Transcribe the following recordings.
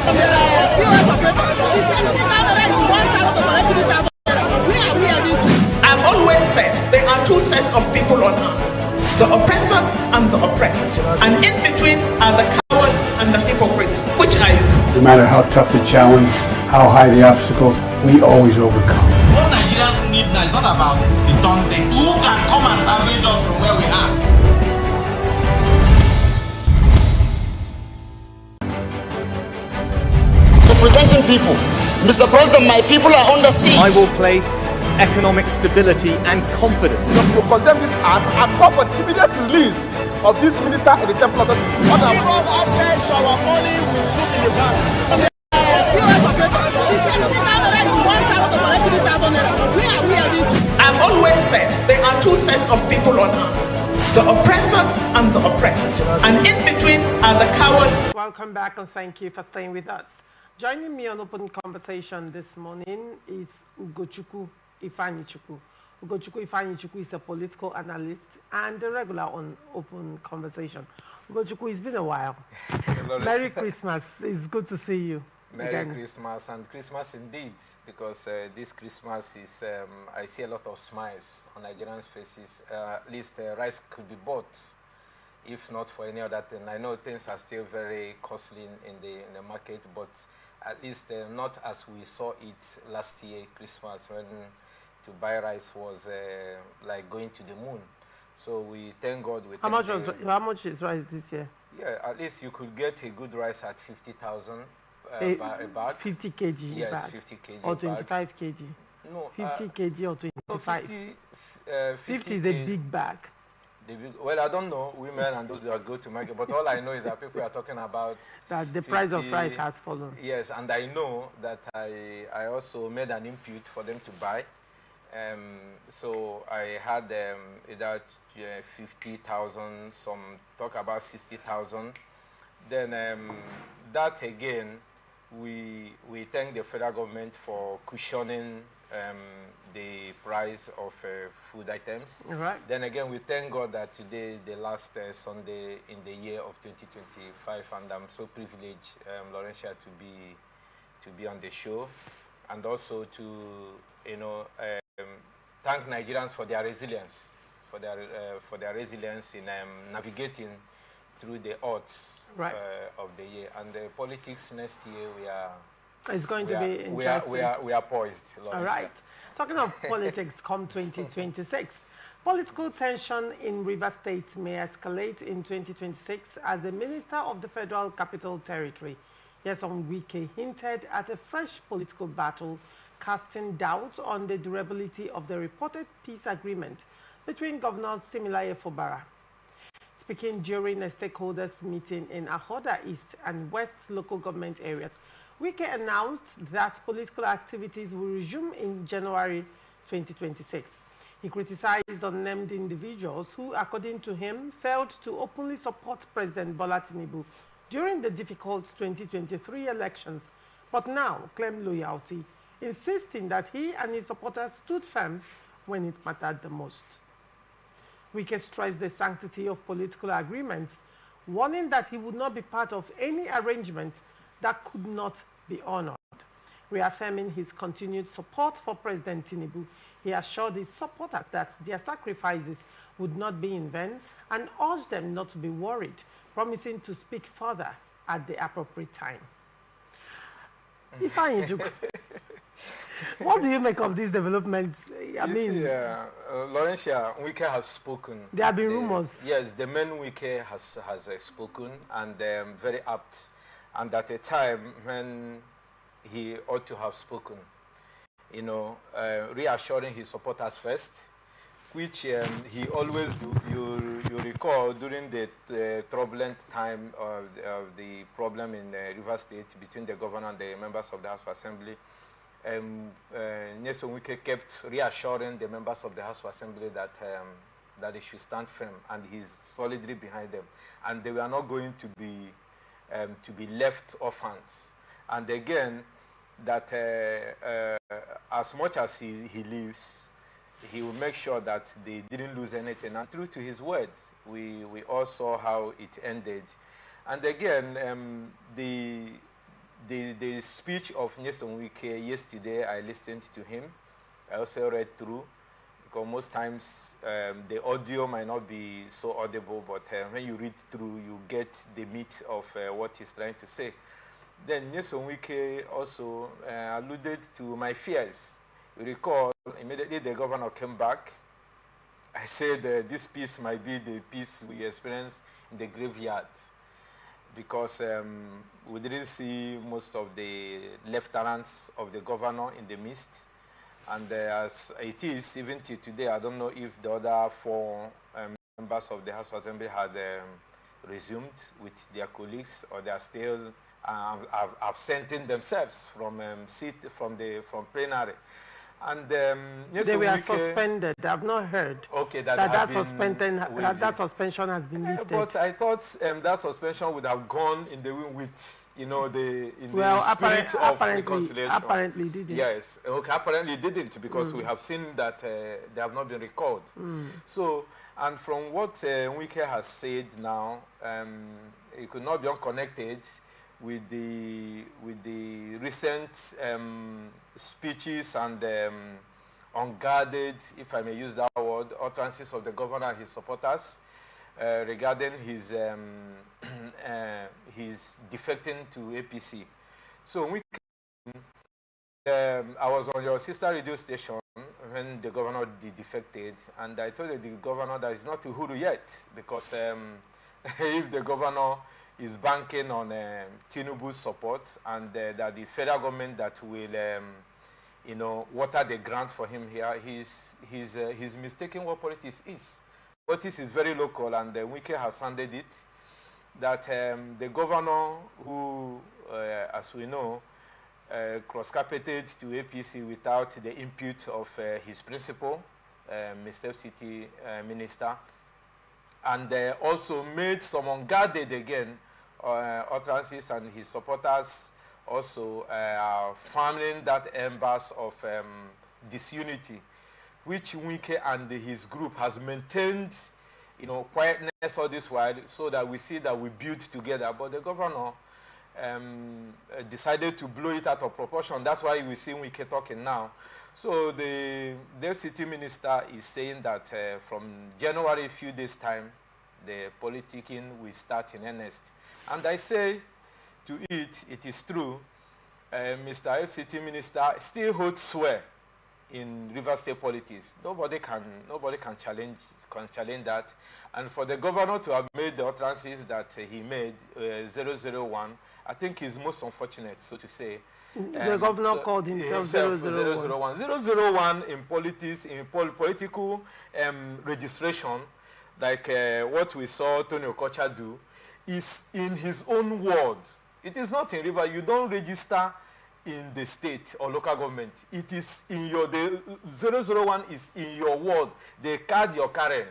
POS operator. She sent me down the rest 1,000 to collect 3,000. Where are we heading to? I've always said there are two sets of people on earth, the oppressors and the oppressed. And in between are the cowards and the hypocrites. Which are you? No matter how tough the challenge, how high the obstacles, we always overcome. What Nigerians need now is not about the dumb thing. Who can come and salvage us from where we are? Representing people. Mr. President, my people are under siege. I will place economic stability and confidence. To condemn this act and call for the immediate release of this minister in the temple of the Access to our money we put in the bank. POS operator. She sent me down the rest 1,000 to collect 3,000. Where are we heading to? I've always said there are two sets of people on earth, the oppressors and the oppressed. And in between are the cowards. Welcome back and thank you for staying with us. Joining me on Open Conversation this morning is Ugochukwu Ifeanyichukwu. Ugochukwu Ifeanyichukwu is a political analyst and a regular on Open Conversation. Ugochukwu, it's been a while. Merry Christmas. It's good to see you. Merry Christmas, and Christmas indeed, because this Christmas is, I see a lot of smiles on Nigerians' faces. At least rice could be bought, if not for any other thing. I know things are still very costly in the market, but at least not as we saw it last year, Christmas, when to buy rice was like going to the moon. So we thank God. How much is rice this year? Yeah, at least you could get a good rice at 50,000 a bag. 50 kg yes, bag? 50 kg Or 25 kg? No. 50 kg or 25? No, 50 is the big bag. Well, I don't know women and those that go to market, but all I know is that people are talking about that the 50, price of rice has fallen. Yes, and I know that I also made an input for them to buy. So I had either 50,000, some talk about 60,000. Then that again, we thank the federal government for cushioning the price of food items. Right. Then again, we thank God that today, the last Sunday in the year of 2025, and I'm so privileged, Laurentia, to be on the show, and also to thank Nigerians for their resilience, for their resilience in navigating through the odds of the year. And the politics next year, it's going to be interesting. We are poised. All right. Talking of politics, come 2026, political tension in Rivers State may escalate in 2026 as the Minister of the Federal Capital Territory, Nyesom Wike, hinted at a fresh political battle, casting doubt on the durability of the reported peace agreement between Governor Similaye Fubara. Speaking during a stakeholders meeting in Ahoda East and West local government areas, Wike announced that political activities will resume in January 2026. He criticized unnamed individuals who, according to him, failed to openly support President Bola Tinubu during the difficult 2023 elections, but now claim loyalty, insisting that he and his supporters stood firm when it mattered the most. Wike stressed the sanctity of political agreements, warning that he would not be part of any arrangement that could not be honored. Reaffirming his continued support for President Tinubu, he assured his supporters that their sacrifices would not be in vain and urged them not to be worried, promising to speak further at the appropriate time. Ifeanyichukwu, what do you make of these developments? Laurentia, Wike has spoken. There have been rumors. Yes, the man Wike has spoken, and very apt, and at a time when he ought to have spoken, reassuring his supporters first, which he always do. You recall during the turbulent time of the problem in Rivers State between the governor and the members of the House of Assembly, Nyesom Wike kept reassuring the members of the House of Assembly that they should stand firm, and he's solidly behind them, and they were not going to be left orphans. And again, that as much as he lives, he will make sure that they didn't lose anything. And true to his words, we all saw how it ended. And again, the the speech of Nyesom Wike yesterday, I listened to him. I also read through, because most times the audio might not be so audible, but when you read through, you get the meat of what he's trying to say. Then Nyesom Wike also alluded to my fears. You recall, immediately the governor came back. I said this peace might be the peace we experienced in the graveyard, because we didn't see most of the lieutenants of the governor in the midst. And as it is, even till today, I don't know if the other 4 members of the House of Assembly had resumed with their colleagues, or they are still absenting themselves from from plenary. And they were suspended. I've not heard that suspension has been lifted. But I thought that suspension would have gone in the wind with, you know, the spirit of reconciliation. Apparently didn't. Yes, okay, apparently didn't, because we have seen that they have not been recalled. So, and from what Wike has said now, it could not be unconnected with the recent speeches and unguarded, if I may use that word, utterances of the governor and his supporters regarding his defecting to APC. So I was on your sister radio station when the governor defected, and I told the governor that it's not Uhuru yet, because if the governor is banking on Tinubu's support, and that the federal government that will, you know, water the grant for him here, he's mistaken what politics is. Politics is very local, and Wike has sounded it, that the governor who, as we know, cross-carpeted to APC without the input of his principal, Mr. FCT minister, and also made some unguarded again utterances, and his supporters also farming that embers of disunity, which Wike and his group has maintained, you know, quietness all this while, so that we see that we build together. But the governor decided to blow it out of proportion. That's why we see Wike talking now. So the FCT minister is saying that from January, a few days' time, the politicking will start in earnest. And I say to it, it is true, Mr. FCT minister still holds sway in River State politics. Nobody can challenge that. And for the governor to have made the utterances that he made, 001, I think is most unfortunate, so to say. The governor called himself 001. 001 in politics, in political registration, like what we saw Tony Okocha do, is in his own ward. It is not in River. You don't register in the state or local government. It is in your, the 001 is in your ward. The card you're carrying.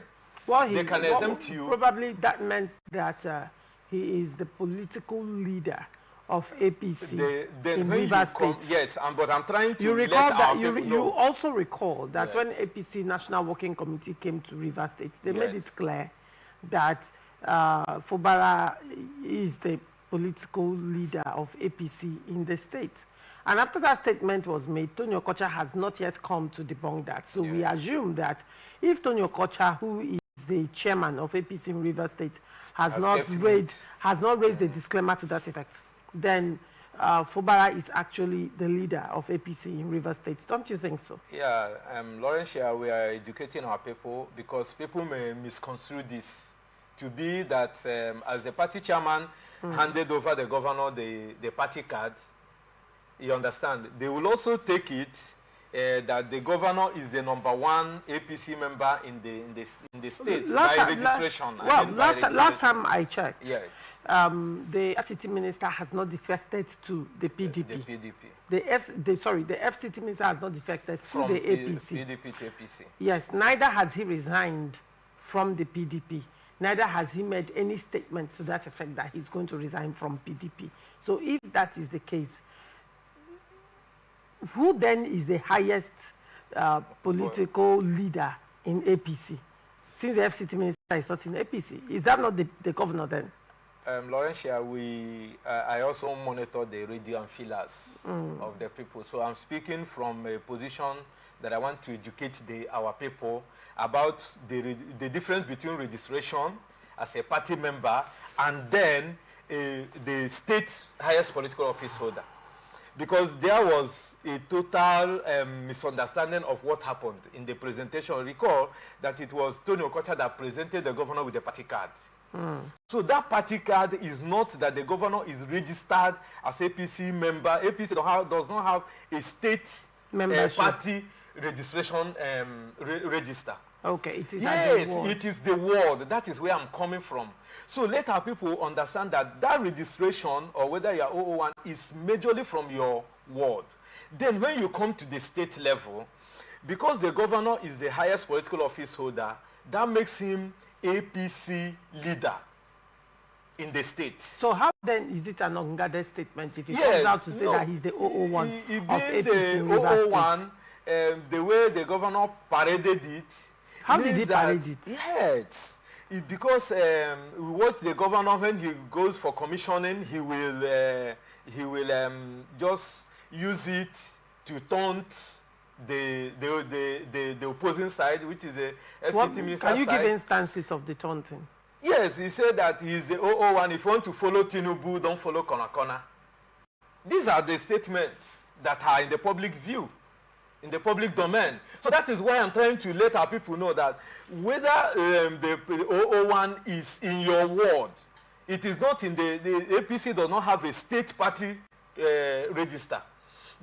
Well, they can exempt you. Probably that meant that he is the political leader of APC in River State. Yes, but I'm trying to let our people know. You also recall that when APC National Working Committee came to River State, they made it clear that Fubara is the political leader of APC in the state. And after that statement was made, Tony Okocha has not yet come to debunk that. So we assume that if Tony Okocha, who is the chairman of APC in River State, has not raised a disclaimer to that effect, then Fubara is actually the leader of APC in River State. Don't you think so? Yeah, Laurentia, we are educating our people, because people may misconstrue this to be that as the party chairman handed over the governor the party card, you understand, they will also take it that the governor is the #1 APC member in the state by registration. Last time I checked, the FCT minister has not defected to the PDP. The FCT minister has not defected to the APC. PDP to APC. Yes, neither has he resigned from the PDP. Neither has he made any statements to that effect that he's going to resign from PDP. So if that is the case, who then is the highest political leader in APC? Since the FCT minister is not in APC, is that not the governor then? Laurentia, I also monitor the radio and feelers of the people. So I'm speaking from a position that I want to educate our people about the difference between registration as a party member and then the state highest political office holder. Because there was a total misunderstanding of what happened in the presentation. Recall that it was Tony Okocha that presented the governor with the party card. So that party card is not that the governor is registered as APC member. APC does not have a state party registration register. Okay, it is. Yes, it is the ward. That is where I'm coming from. So let our people understand that registration, or whether you are 001, is majorly from your ward. Then when you come to the state level, because the governor is the highest political office holder, that makes him APC leader in the state. So how then is it an unguarded statement if he comes out to say that he's the 001 of APC the 001, the way the governor paraded it. How did he parade it? Yes, because what the governor, when he goes for commissioning, he will just use it to taunt the opposing side, which is the FCT minister side. Can you give instances of the taunting? Yes, he said that he's the 001. If you want to follow Tinubu, don't follow Kona. These are the statements that are in the public view, in the public domain. So that is why I'm trying to let our people know that whether the 001 is in your ward, it is not in the APC does not have a state party register.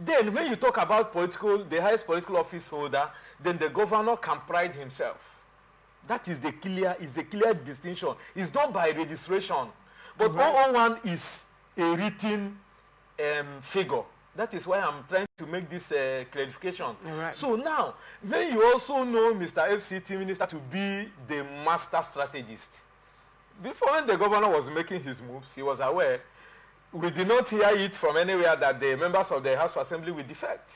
Then when you talk about the highest political office holder, then the governor can pride himself. That is the clear distinction. It's not by registration. But 001 is a written figure. That is why I'm trying to make this clarification. Right. So now, when you also know Mr. FCT Minister to be the master strategist, before when the governor was making his moves, he was aware. We did not hear it from anywhere that the members of the House of Assembly will defect.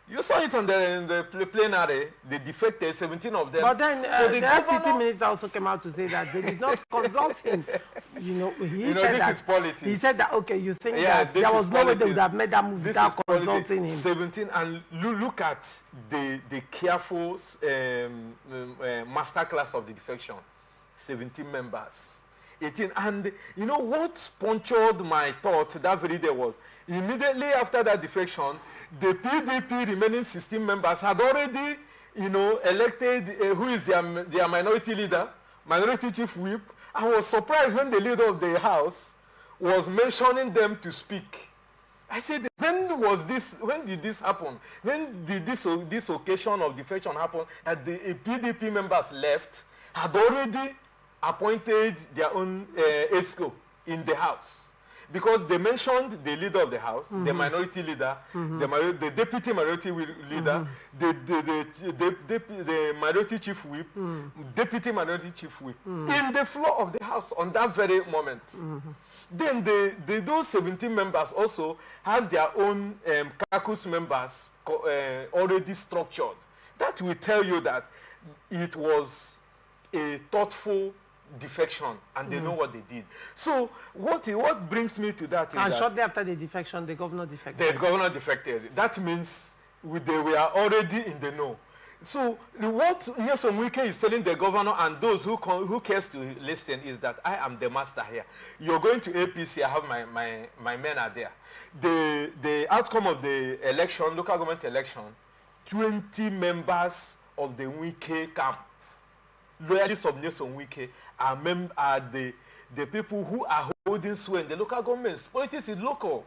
You saw it on the plenary, they defected, 17 of them. But then the FCT minister also came out to say that they did not consult him. He said this that, is politics. He said that, okay, you think that there was no way they would have made that move without consulting him. 17, and look at the careful masterclass of the defection. 17 members. 18, and you know what punctured my thought that very day was immediately after that defection, the PDP remaining 16 members had already, elected who is their minority leader, minority chief whip. I was surprised when the leader of the house was mentioning them to speak. I said, when did this happen? When did this occasion of defection happen? That the PDP members left, had already appointed their own ESCO in the house, because they mentioned the leader of the house, the minority leader, the deputy minority leader, the minority chief whip, deputy minority chief whip, in the floor of the house on that very moment. Then those 17 members also has their own caucus members already structured. That will tell you that it was a thoughtful defection, and they know what they did. So what brings me to that is and shortly after the defection, the governor defected. The governor defected. That means they were already in the know. So what Nyesom Wike is telling the governor and those who cares to listen is that I am the master here. You're going to APC, I have my men are there. The outcome of the election, local government election, 20 members of the Wike camp, loyalists of Nyesom Wike, are the people who are holding sway in the local governments. Politics is local.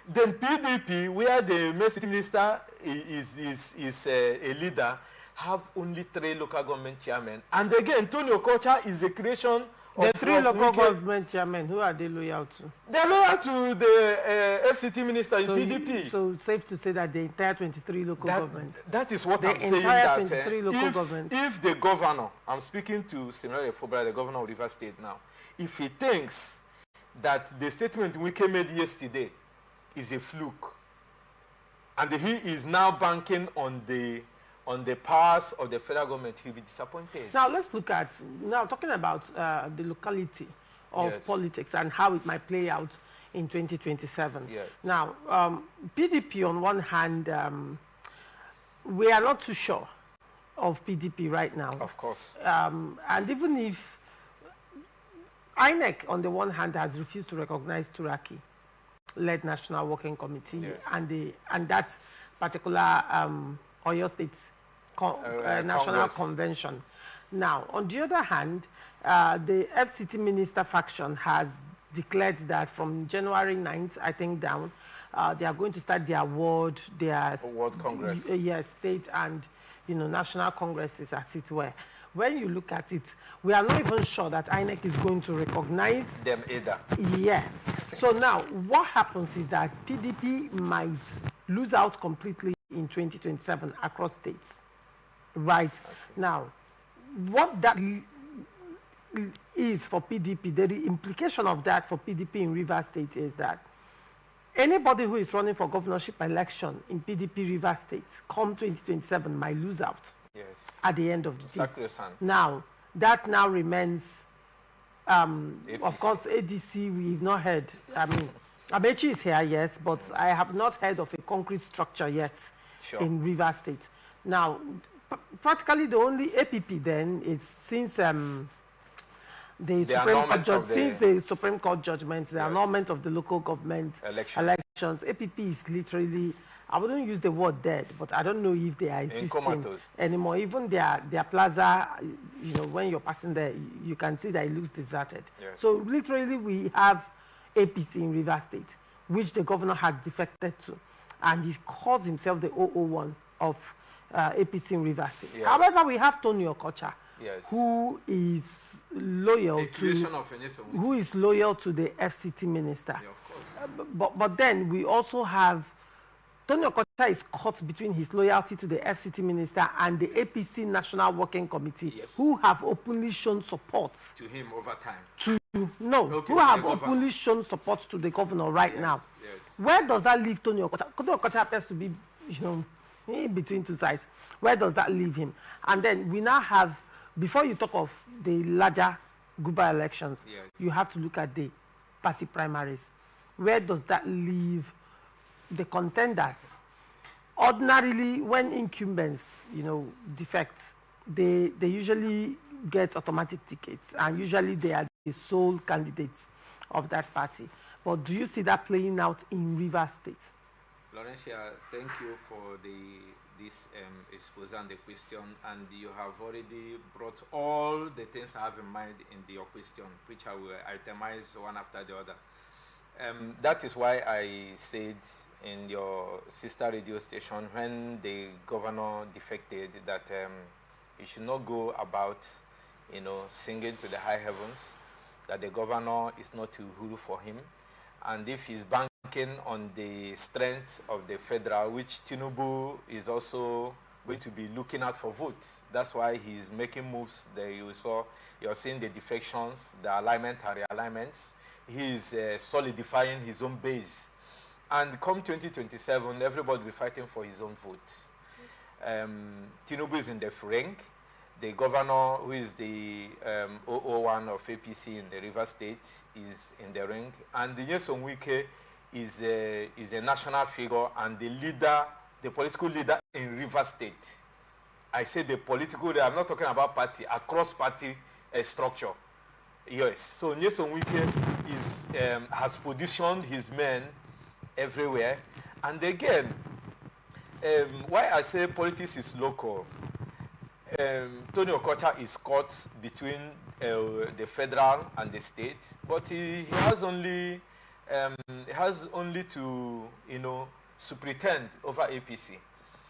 Then PDP, where the city minister is a leader, have only 3 local government chairmen. And again, Tony Okocha is the creation of the 3 local government chairmen. Who are they loyal to? They're loyal to the FCT minister in PDP. So safe to say that the entire 23 local government. That is what I'm saying. If the governor, I'm speaking to Senator Fobra, the governor of Rivers State now, if he thinks that the statement Wike made yesterday is a fluke, and he is now banking on the powers of the federal government, he'll be disappointed. Now let's look at, talking about the locality of Yes. politics and how it might play out in 2027. Yes. Now, PDP on one hand, we are not too sure of PDP right now. Of course. And even if INEC, on the one hand, has refused to recognize Turaki-led National Working Committee, Yes. and that particular Oyo State National Congress. Convention. Now, on the other hand, the FCT minister faction has declared that from January 9th, I think, down, they are going to start their World Congress. Yes, state and national congresses, as it were. When you look at it, we are not even sure that INEC is going to recognize them either. Yes. So now, what happens is that PDP might lose out completely in 2027 across states. Right. Okay. Now, what that is for PDP, the implication of that for PDP in Rivers State is that anybody who is running for governorship election in PDP Rivers State come 2027 might lose out. Yes. At the end of the day. Sacrosanct. Now, that now remains, of course, ADC, we've not heard. I mean, Amechi is here, yes, but I have not heard of a concrete structure yet in Rivers State. Now, practically the only APP then is since the Supreme Court judgment, the annulment of the local government elections, APP is literally, I wouldn't use the word dead, but I don't know if they are existing anymore. Even their plaza, when you're passing there, you can see that it looks deserted. Yes. So literally we have APC in Rivers State, which the governor has defected to, and he calls himself the 001 of APC in Rivers State. Yes. However, we have Tony Okocha, who is loyal to the FCT minister. Yeah, of course. But then we also have Tony Okocha is caught between his loyalty to the FCT minister and the APC National Working Committee, who have openly shown support to him over time. Who have openly shown support to the governor now. Yes. Where does that leave Tony Okocha? Tony Okocha happens to be, in between two sides. Where does that leave him? And then we now have, before you talk of the larger Guba elections, you have to look at the party primaries. Where does that leave the contenders? Ordinarily, when incumbents, defect, they usually get automatic tickets, and usually they are the sole candidates of that party. But do you see that playing out in Rivers State? Laurentia, thank you for this expose and the question, and you have already brought all the things I have in mind in your question, which I will itemize one after the other. That is why I said in your sister radio station when the governor defected that you should not go about, singing to the high heavens, that the governor is not too huru for him, and if he's banking on the strength of the federal, which Tinubu is also going to be looking at for votes. That's why he's making moves that you're seeing the defections, the alignment and realignments. He's solidifying his own base. And come 2027, everybody will be fighting for his own vote. Tinubu is in the ring. The governor, who is the 001 of APC in the River State, is in the ring. And the Nyesom Wike is a national figure and the leader, the political leader in River State. I say the political leader, I'm not talking about party, across party structure. Yes, so Nyesom Wike has positioned his men everywhere. And again, why I say politics is local, Tony Okocha is caught between the federal and the state, but he has only to superintend over APC.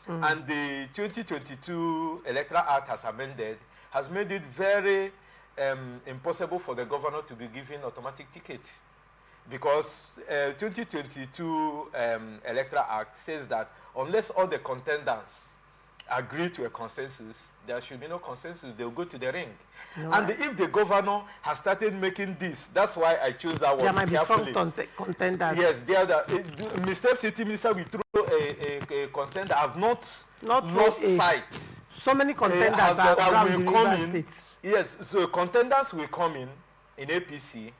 And the 2022 Electoral Act has made it very impossible for the governor to be given automatic ticket, because 2022 Electoral Act says that unless all the contenders agree to a consensus, there should be no consensus, they'll go to the ring. And if the governor has started making this, that's why I choose that word there might carefully. Be strong contenders. Yes, Mr. City Minister will throw a contender. I've not lost sight. So many contenders are around the River State. Yes, so contenders will come in in APC.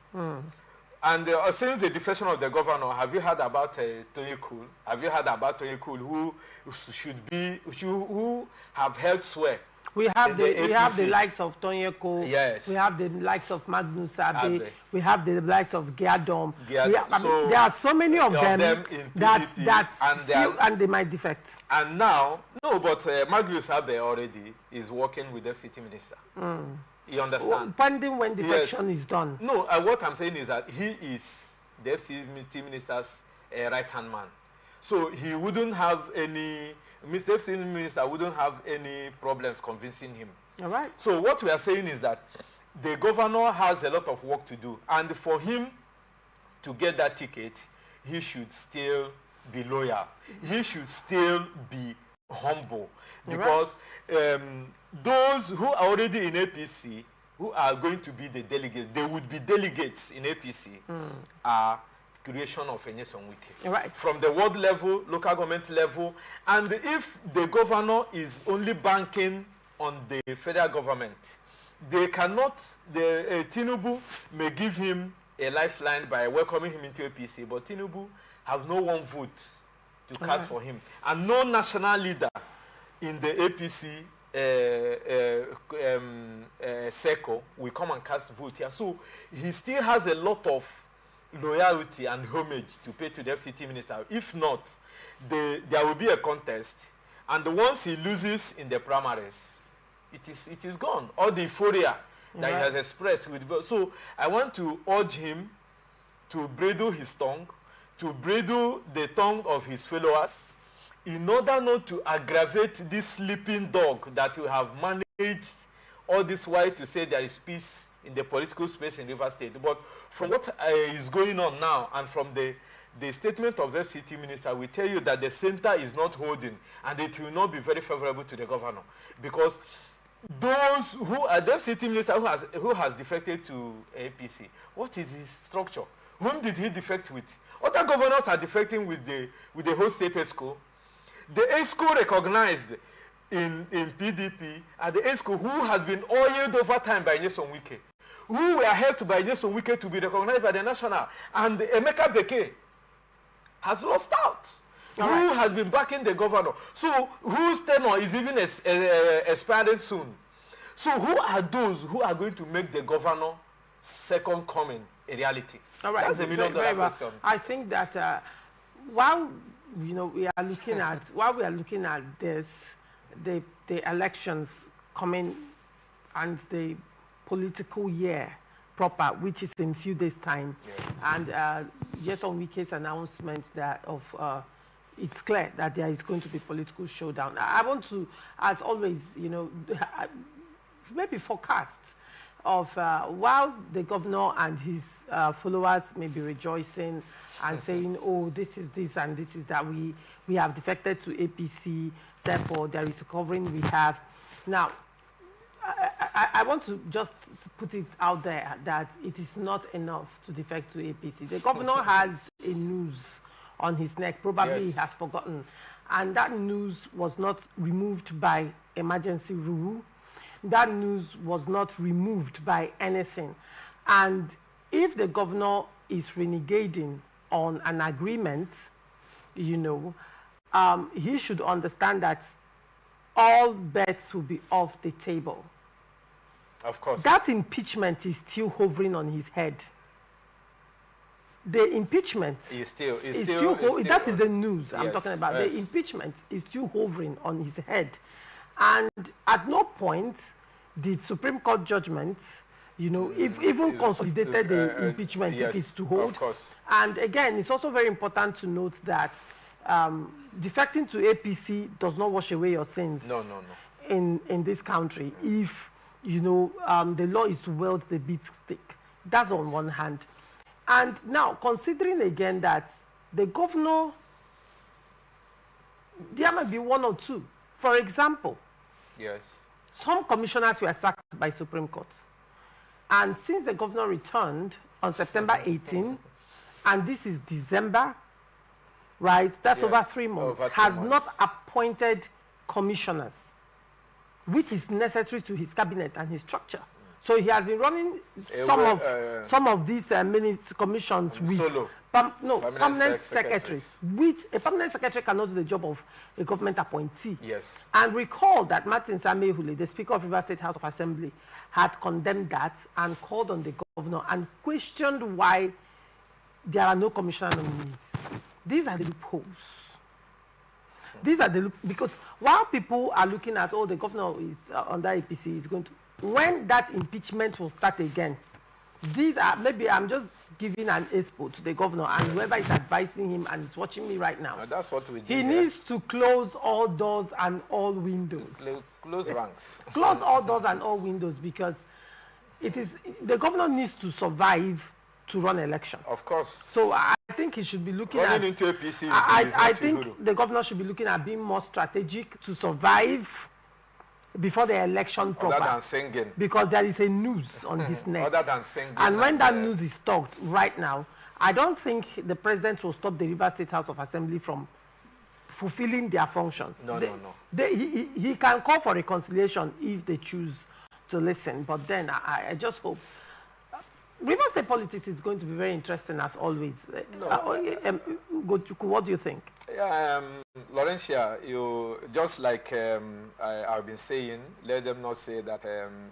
And since the defection of the governor, have you heard about Tony Cool? Have you heard about Tony Cool, who who have held swear? We have the likes of Tony Cool. Yes. We have the likes of Magnus Abe. We have the likes of Giadom. So there are so many of them in that PDP, and they might defect. And now, no, but Magnus Abe already is working with the FCT minister. You understand? Pending when defection is done. No, what I'm saying is that he is the FCT minister's right-hand man. So he wouldn't have any, Mr. FCT minister wouldn't have any problems convincing him. All right. So what we are saying is that the governor has a lot of work to do. And for him to get that ticket, he should still be loyal. He should still be humble. Because those who are already in APC, who are going to be the delegates, they would be delegates in APC, are creation of Nyesom Wike. Right. From the ward level, local government level, and if the governor is only banking on the federal government, they cannot, Tinubu may give him a lifeline by welcoming him into APC, but Tinubu have no one vote to cast for him. And no national leader in the APC circle will come and cast vote here. So he still has a lot of loyalty and homage to pay to the FCT minister. If not, there will be a contest, and once he loses in the primaries, it is gone. All the euphoria that he has expressed with. So I want to urge him to bridle his tongue, to bridle the tongue of his followers, in order not to aggravate this sleeping dog that you have managed all this while to say there is peace in the political space in Rivers State. But from what is going on now, and from the statement of FCT minister, we tell you that the center is not holding, and it will not be very favorable to the governor, because those who are the FCT minister who has defected to APC, what is his structure? Whom did he defect with? Other governors are defecting with the whole state ESCO. The ESCO recognized in PDP are the ESCO who has been oiled over time by Nyesom Wike, who were helped by Nyesom Wike to be recognized by the national. And Emeka Beke has lost out. Who has been backing the governor. So whose tenure is even expiring soon. So who are those who are going to make the governor second coming a reality? All right. That's a $1 million question. I think that while we are looking at this, the elections coming and the political year proper, which is in a few days' time, and Nyesom Wike's announcement that it's clear that there is going to be political showdown. I want to, as always, maybe forecast of while the governor and his followers may be rejoicing and saying, oh, this is this and this is that, we have defected to APC, therefore there is a covering we have. Now, I want to just put it out there that it is not enough to defect to APC. The governor has a noose on his neck, probably he has forgotten. And that noose was not removed by emergency rule. That news was not removed by anything. And if the governor is renegading on an agreement, he should understand that all bets will be off the table. Of course. That impeachment is still hovering on his head. The impeachment is still that is the news I'm talking about. The impeachment is still hovering on his head. And at no point did Supreme Court judgment, if even consolidated the impeachment, if it's to hold. Of course. And again, it's also very important to note that defecting to APC does not wash away your sins. No. In this country, if the law is to wield the big stick. That's on one hand. And now, considering again that the governor, there might be one or two. For example, some commissioners were sacked by Supreme Court. And since the governor returned on September 18, and this is December, right? That's over 3 months. Has not appointed commissioners, which is necessary to his cabinet and his structure. So he has been running some of these commissions with permanent secretaries, which a permanent secretary cannot do the job of a government appointee. Yes. And recall that Martin Samehule, the Speaker of Rivers State House of Assembly, had condemned that and called on the governor and questioned why there are no commissioner nominees. These are the loopholes. These are the because while people are looking at, oh, the governor is under APC, is going to, when that impeachment will start again, these are, maybe I'm just giving an expo to the governor and whoever is advising him and is watching me right now. That's what we do. He needs to close all doors and all windows. Close ranks. Close all doors and all windows, because it is the governor needs to survive to run election. Of course. So I think he should be looking running at into APC. I think the governor should be looking at being more strategic to survive before the election proper. Other than singing. Because there is a noose on his neck. Other than singing. And when that noose is talked right now, I don't think the president will stop the Rivers State House of Assembly from fulfilling their functions. No. He can call for reconciliation if they choose to listen. But then I just hope. Rivers State politics is going to be very interesting as always. What do you think? Laurentia, you just like I've been saying, let them not say that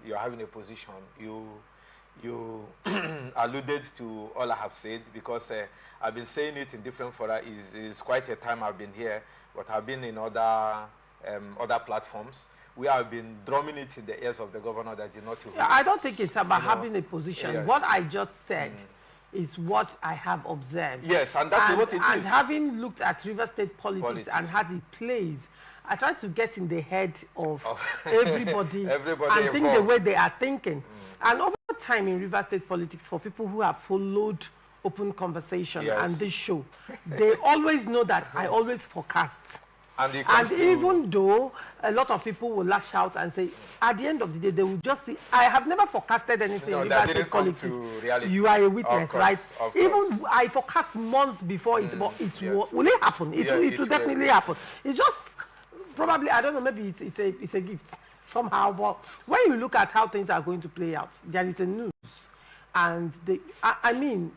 you're having a position. You alluded to all I have said, because I've been saying it in different fora. It's quite a time I've been here, but I've been in other platforms. We have been drumming it in the ears of the governor that did not. I don't think it's about having a position. Yes. What I just said is what I have observed. Yes, and that's what it is. And having looked at River State politics and how it plays, I try to get in the head of everybody and involved. think the way they are thinking. And over time in River State politics, for people who have followed Open Conversation and this show, they always know that I always forecast. And even though a lot of people will lash out and say, at the end of the day, they will just see, I have never forecasted anything in River State politics. You are a witness, right? Even I forecast months before it, but will it happen? It will definitely happen. It's just probably, I don't know, maybe it's a gift somehow, but when you look at how things are going to play out, there is a news. And I mean,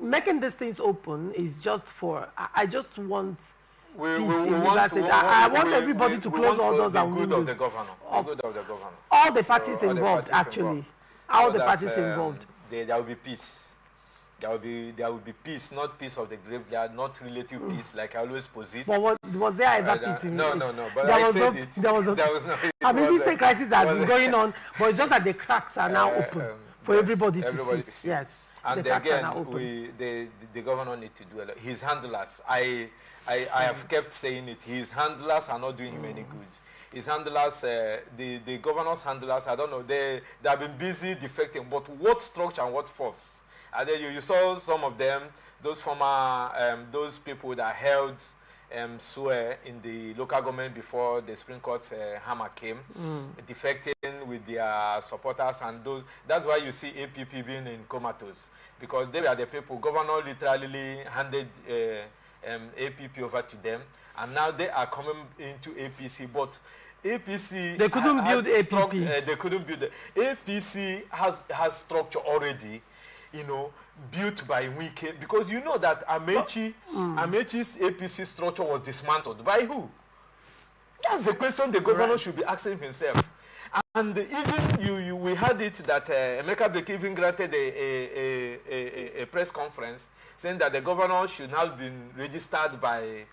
making these things open is just for, I just want... I want everybody to close all doors and windows. The good of the governor. All the parties involved, actually. All the parties involved. There will be peace. There will be peace, not peace of the graveyard, not relative peace, like I always posit. But was there ever peace in No. But I said it. There was no. I mean, this crisis has been going on, but it's just that the cracks are now open for everybody to see. Yes. And again, the governor needs to do a lot. His handlers, I have kept saying it. His handlers are not doing him any good. His handlers, the governor's handlers, I don't know, they have been busy defecting. But what structure and what force? And then you saw some of them, those former, those people that held swear in the local government before the Supreme Court hammer came, defecting with their supporters, and those. That's why you see APP being in comatose, because they were the people. Governor literally handed APP over to them, and now they are coming into APC. But APC they couldn't build APP. They couldn't build. APC has structure already, built by Wike, because you know that Amechi's APC structure was dismantled by who? That's the question the governor should be asking himself. And even we had it that Emeka Blake even granted a press conference saying that the governor should now have been registered by.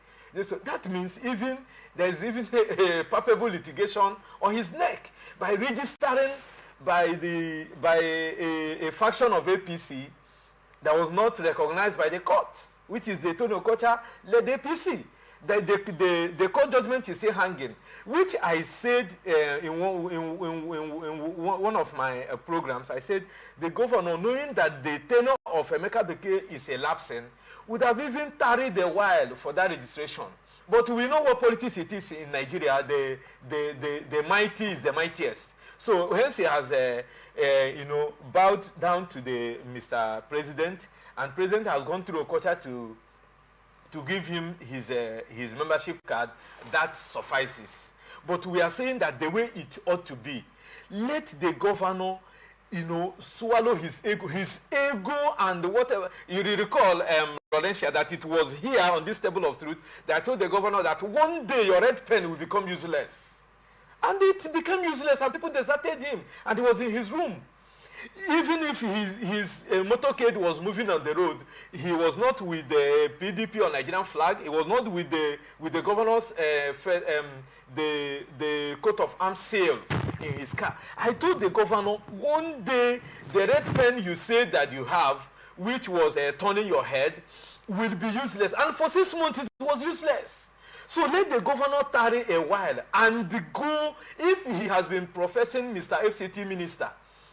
So that means even there's even a palpable litigation on his neck by registering by a faction of APC that was not recognized by the court, which is the Tony Okocha led APC. The court judgment is still hanging, which I said in one of my programs. I said the governor, knowing that the tenure of Emeka Beke is elapsing, would have even tarried a while for that registration. But we know what politics it is in Nigeria. The mighty is the mightiest. So hence he has bowed down to the Mr. President, and President has gone through Okocha to give him his membership card. That suffices. But we are saying that the way it ought to be, let the governor, swallow his ego and whatever. You recall, Rodentia, that it was here on this table of truth that I told the governor that one day your red pen will become useless. And it became useless, and people deserted him, and he was in his room. Even if his motorcade was moving on the road, he was not with the PDP or Nigerian flag. He was not with the governor's the coat of arms seal in his car. I told the governor, one day the red pen you say that you have, which was turning your head, will be useless. And for 6 months it was useless. So let the governor tarry a while and go. If he has been professing Mr. FCT minister,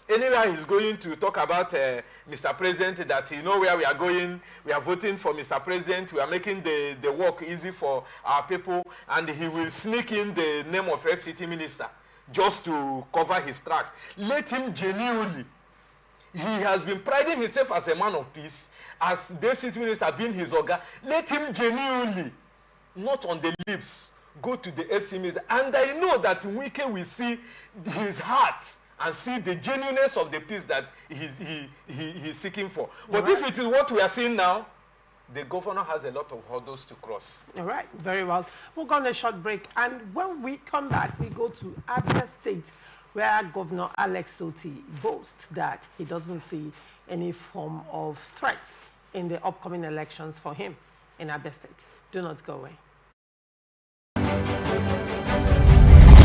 anywhere he's going to talk about Mr. President, that you know where we are going, we are voting for Mr. President, we are making the work easy for our people, and he will sneak in the name of FCT minister just to cover his tracks. Let him genuinely. He has been priding himself as a man of peace, as the FCT minister being his oga. Let him genuinely, not on the lips, go to the FCT minister. And I know that Wike will see his heart and see the genuineness of the peace that he's seeking for. But if it is what we are seeing now, the governor has a lot of hurdles to cross. All right, very well. We'll go on a short break, and when we come back, we go to Abia State, where Governor Alex Soti boasts that he doesn't see any form of threat in the upcoming elections for him in Abia State. Do not go away.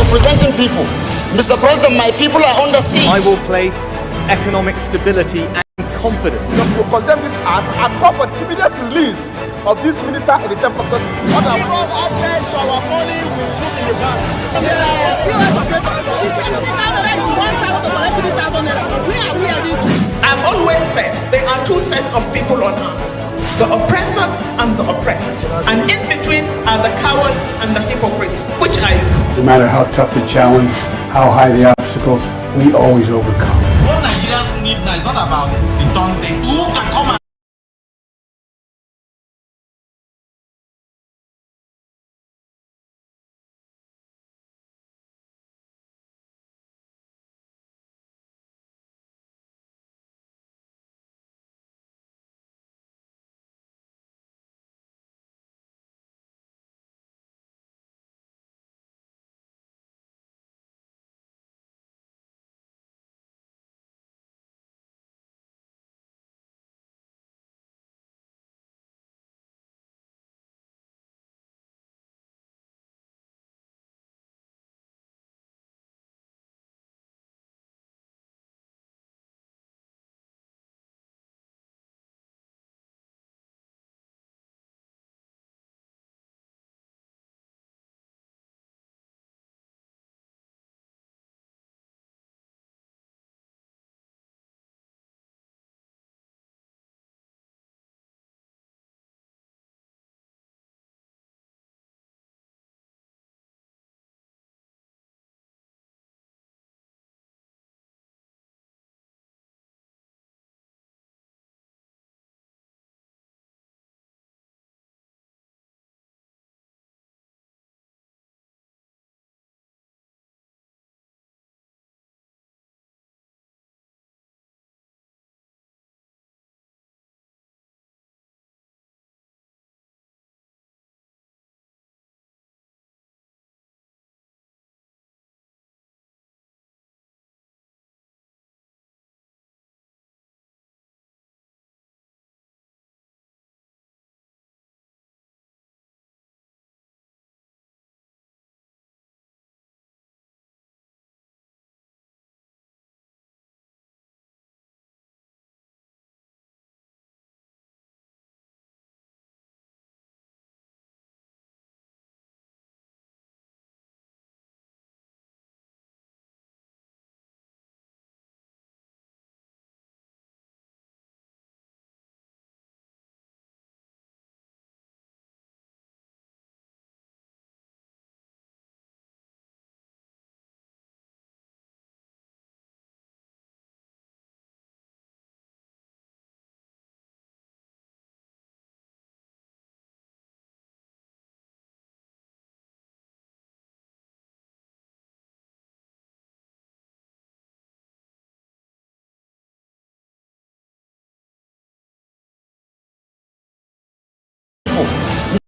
Representing people. Mr. President, my people are under siege. I will place economic stability and confidence. To condemn this act and call for the immediate release of this minister in the temple of justice. Give us access to our money we put in the bank. POS operator, she said 3,000 naira is 1,000 to collect 3,000 naira. Where are we heading to? I've always said there are two sets of people on earth. The oppressors and the oppressed. And in between are the cowards and the hypocrites. Which are you? No matter how tough the challenge, how high the obstacles, we always overcome. What Nigerians need now is not about the taunting. Who can come and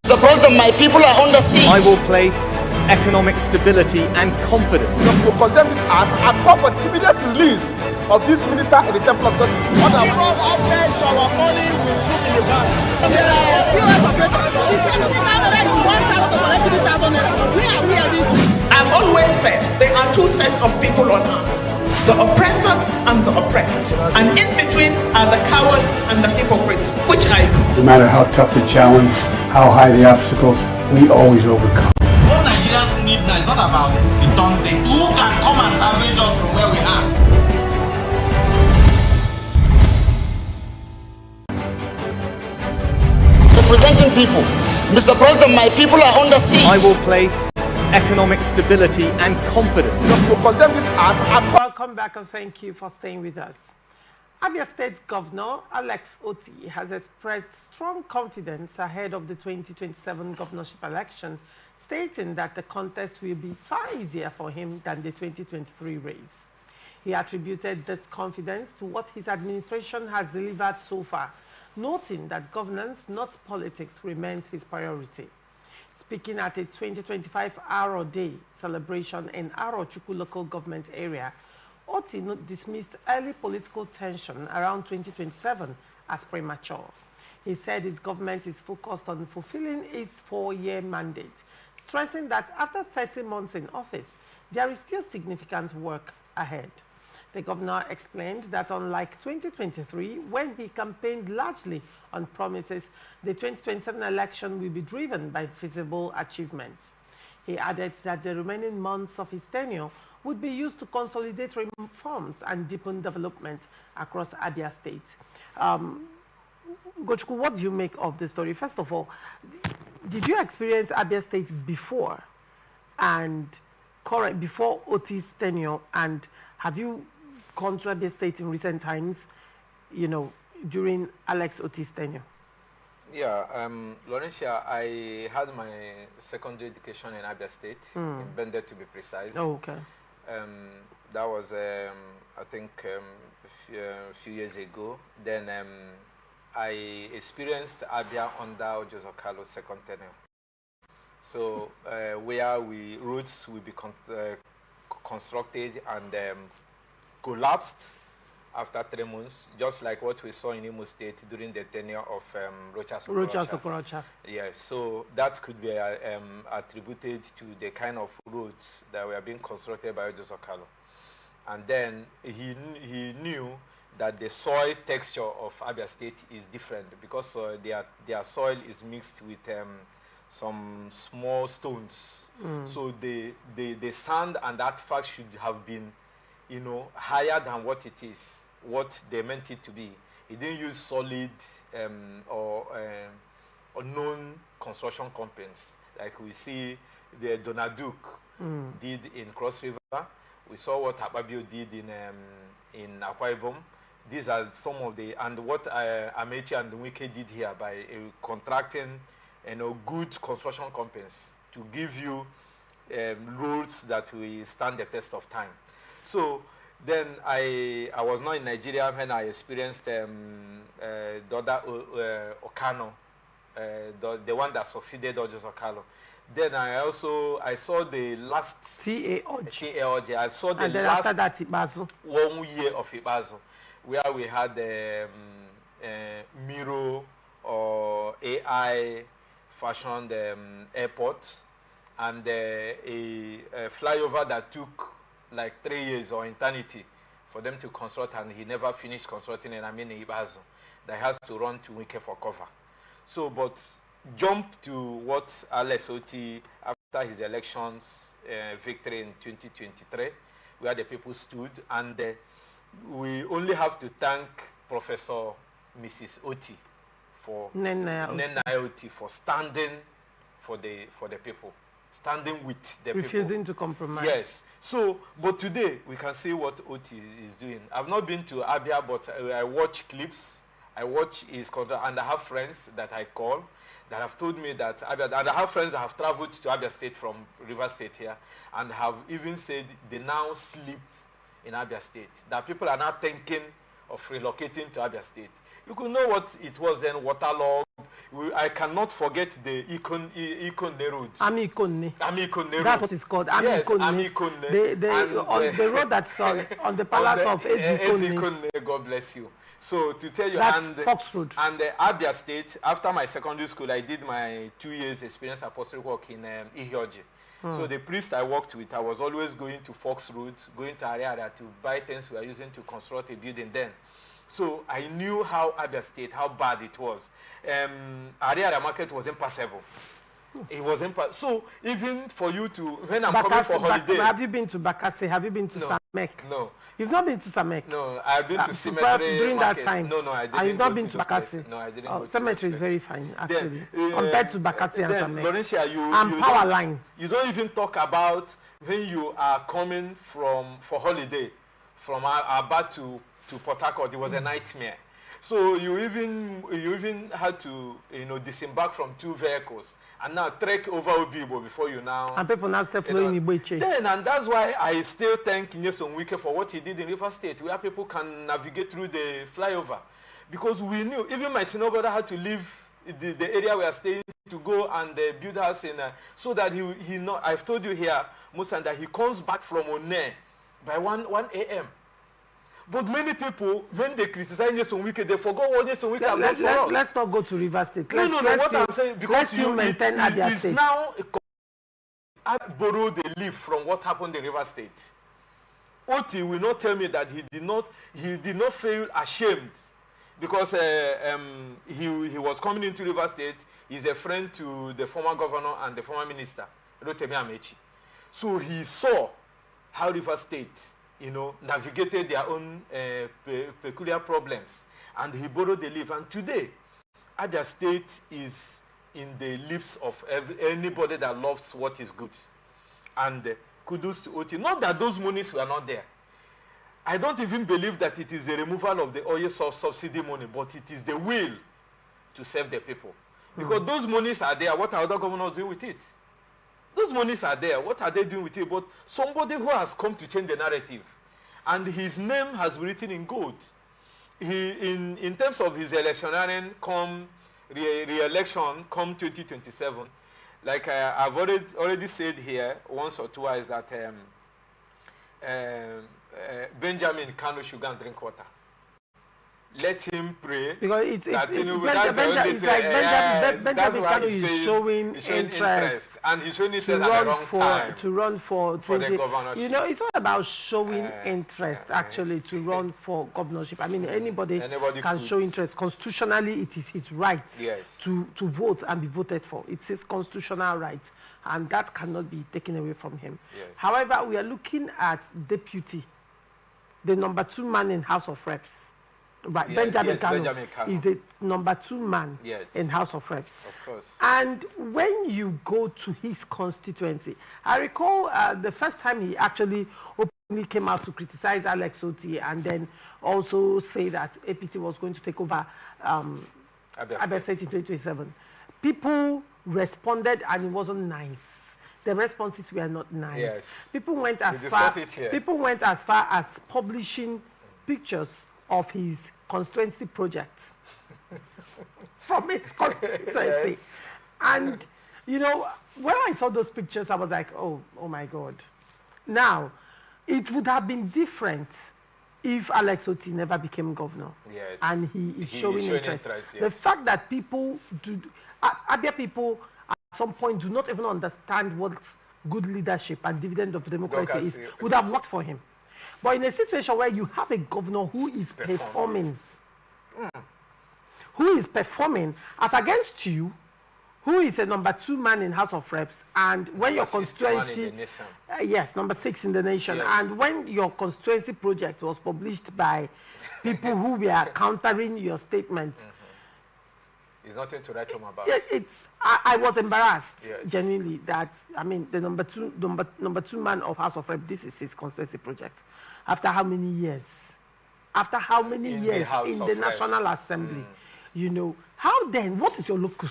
Mr. President, my people are under siege. I will place economic stability and confidence. To condemn this act and call for the immediate release of this minister in the Temple of Justice. Because access to our money will put in the bank. The POS operator, she said 3,000 naira is 1,000 to collect 3,000 naira. Where are we heading to? I've always said there are two sets of people on earth, the oppressors and the oppressed. And in between are the cowards and the hypocrites, which I No matter how tough the challenge, how high the obstacles, we always overcome. What Nigerians need now is not about the taunting. Who can come and salvage us from where we are? Representing people. Mr. President, my people are under siege. I will place economic stability and confidence. To condemn this act and Welcome back and thank you for staying with us. Abia State Governor Alex Otti has expressed strong confidence ahead of the 2027 governorship election, stating that the contest will be far easier for him than the 2023 race. He attributed this confidence to what his administration has delivered so far, noting that governance, not politics, remains his priority. Speaking at a 2025 Aro Day celebration in Arochukwu local government area, Otti dismissed early political tension around 2027 as premature. He said his government is focused on fulfilling its 4-year mandate, stressing that after 30 months in office, there is still significant work ahead. The governor explained that unlike 2023, when he campaigned largely on promises, the 2027 election will be driven by visible achievements. He added that the remaining months of his tenure would be used to consolidate reforms and deepen development across Abia State. Gochku, what do you make of the story? First of all, did you experience Abia State before before Otti's tenure, and have you gone to Abia State in recent times, you know, during Alex Otti's tenure? Yeah, Laurentia, I had my secondary education in Abia State, in Bende to be precise. Oh, okay. That was, I think, a few years ago. Then I experienced Abia under Joseph Carlos' second tenure. So where roads will be constructed and collapsed after 3 months, just like what we saw in Imo State during the tenure of Rocha Sokorocha. Yes, so that could be attributed to the kind of roads that were being constructed by Joseph Carlo. And then he knew that the soil texture of Abia State is different because their soil is mixed with some small stones. So the sand and artifact should have been, you know, higher than what it is, what they meant it to be. He didn't use solid or known construction companies like we see the Donaduk did in Cross River. We saw what Ababio did in Akwa Ibom. These are some of the, and what Amechi and Wike did here by contracting, you know, good construction companies to give you roads that will stand the test of time. So then I was not in Nigeria when I experienced Doda Okano, the one that succeeded Ojos Okalo. Then I saw the last T.A. I saw the last after that, 1 year of Ibazo, where we had Miro or AI fashioned airport and a flyover that took like 3 years or eternity for them to construct, and he never finished constructing in Ibazo. That has to run to Wike for cover. So, but jump to what Alex Otti, after his elections victory in 2023, where the people stood, and we only have to thank Professor Mrs. Otti for Nena Otti for standing for the people, standing with the people, refusing to compromise. Yes. So, but today we can see what Otti is doing. I've not been to Abia, but I watch clips. I watch his contract, and I have friends that I call that have told me that Abia, and I have friends that have traveled to Abia State from River State here, and have even said they now sleep in Abia State. That people are now thinking of relocating to Abia State. You could know what it was then, waterlogged. I cannot forget the Ikonne road. Amikonne. Amikonne road. That's what it's called. Yes, Amikonne. Amikonne. The road that's on the palace of Ezikonne. Ezikonne, God bless you. So to tell you, that's Fox Road. And Abia State, after my secondary school, I did my 2 years experience apostolic work in Ihioji. So the priest I worked with, I was always going to Fox Road, going to Ariara to buy things we were using to construct a building then. So I knew how Abia State, how bad it was. Ariara market was impassable. It was impassable. So even for you to, when I'm coming for holiday. Have you been to Bakassi? Have you been to Samek? No. You've not been to Samek? No, I've been to cemetery during market. that time? No, I didn't. And you've not been to Bakassi? No, I didn't. Oh, cemetery is very fine, actually, compared to Bakassi and Samek. Laurentia, and Power Line. You don't even talk about when you are coming for holiday from Aba to Port Harcourt. It was a nightmare. So you even had to disembark from 2 vehicles and now trek over Obibo before you now. And people now start flowing Iboiche. Then, and that's why I still thank Nyesom Wike for what he did in River State, where people can navigate through the flyover. Because we knew, even my senior brother had to leave the area we are staying to go and build house in, so that he know. I've told you here, Musa, that he comes back from One by 1 a.m. But many people, when they criticize Nyesom Wike, they forgot what Nyesom Wike has done for us. Let's not go to River State. No, what I'm saying, because you maintain Abia State. Now I borrowed a leaf from what happened in River State. Oti will not tell me that he did not feel ashamed because he was coming into River State. He's a friend to the former governor and the former minister, Rotimi Amechi. So he saw how River State navigated their own peculiar problems. And he borrowed the leaf. And today, Abia State is in the lips of anybody that loves what is good. And kudos to Oti. Not that those monies were not there. I don't even believe that it is the removal of the oil subsidy money, but it is the will to serve the people. Because those monies are there. What are other governors doing with it? Those monies are there. What are they doing with it? But somebody who has come to change the narrative, and his name has been written in gold. In terms of his electioneering, re-election, come 2027, like I've already said here once or twice that Benjamin Kanu should go and drink water. Let him pray. Because it's like Benjamin Kanu is showing interest. And he's showing interest at the wrong time. To run for the governorship. It's not about showing interest, actually, to run for governorship. I mean, anybody can show interest. Constitutionally, it is his right to vote and be voted for. It's his constitutional right. And that cannot be taken away from him. Yes. However, we are looking at deputy, the number 2 man in House of Reps. Right, Benjamin Kanu is the number 2 man in House of Reps. Of course. And when you go to his constituency, I recall the first time he actually openly came out to criticize Alex Oti and then also say that APC was going to take over Abia State in 2027. People responded and it wasn't nice. The responses were not nice. Yes. People went as far as publishing pictures of his constituency project from his constituency. And when I saw those pictures, I was like, oh my God. Now, it would have been different if Alex Oti never became governor. Yes. And he is showing interest. The fact that people Abia people at some point do not even understand what good leadership and dividend of democracy is, would have worked for him. But in a situation where you have a governor who is performing, as against you, who is a number 2 man in House of Reps, and when your constituency, yes, number 6 in the nation, and when your constituency project was published by people who were countering your statements, it's nothing to write home about. I was embarrassed, genuinely, that the number two man of House of Reps, this is his constituency project. After how many years? After how many years in the National Assembly? How then? What is your locus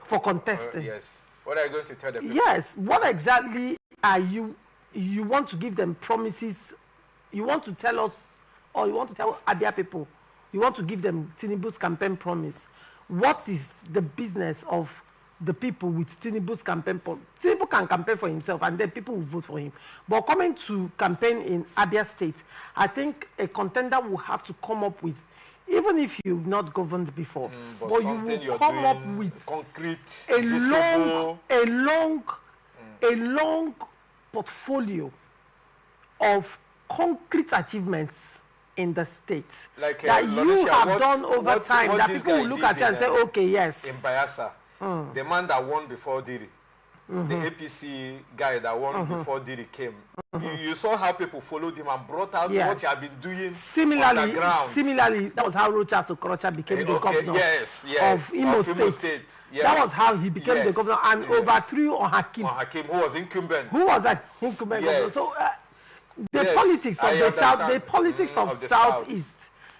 for contesting? Yes. What are you going to tell the people? Yes. What exactly are you? You want to give them promises? You want to tell us, or you want to tell Abia people? You want to give them Tinubu's campaign promise? what is the business of the people with Tinubu's campaign? Tinubu can campaign for himself and then people will vote for him. But coming to campaign in Abia State, I think a contender will have to come up with, even if you've not governed before, but you will come up with concrete, a long portfolio of concrete achievements in the state like, that you have done over time, that people will look at you and say, okay, yes. In Bayelsa, the man that won before Diri, the APC guy that won before Diri came, you saw how people followed him and brought out what he had been doing on the ground. Similarly, that was how Rochas Okorocha became the governor of Imo State. Yes. That was how he became the governor and overthrew Hakim, who was incumbent. Governor. So the politics of the South, the politics of Southeast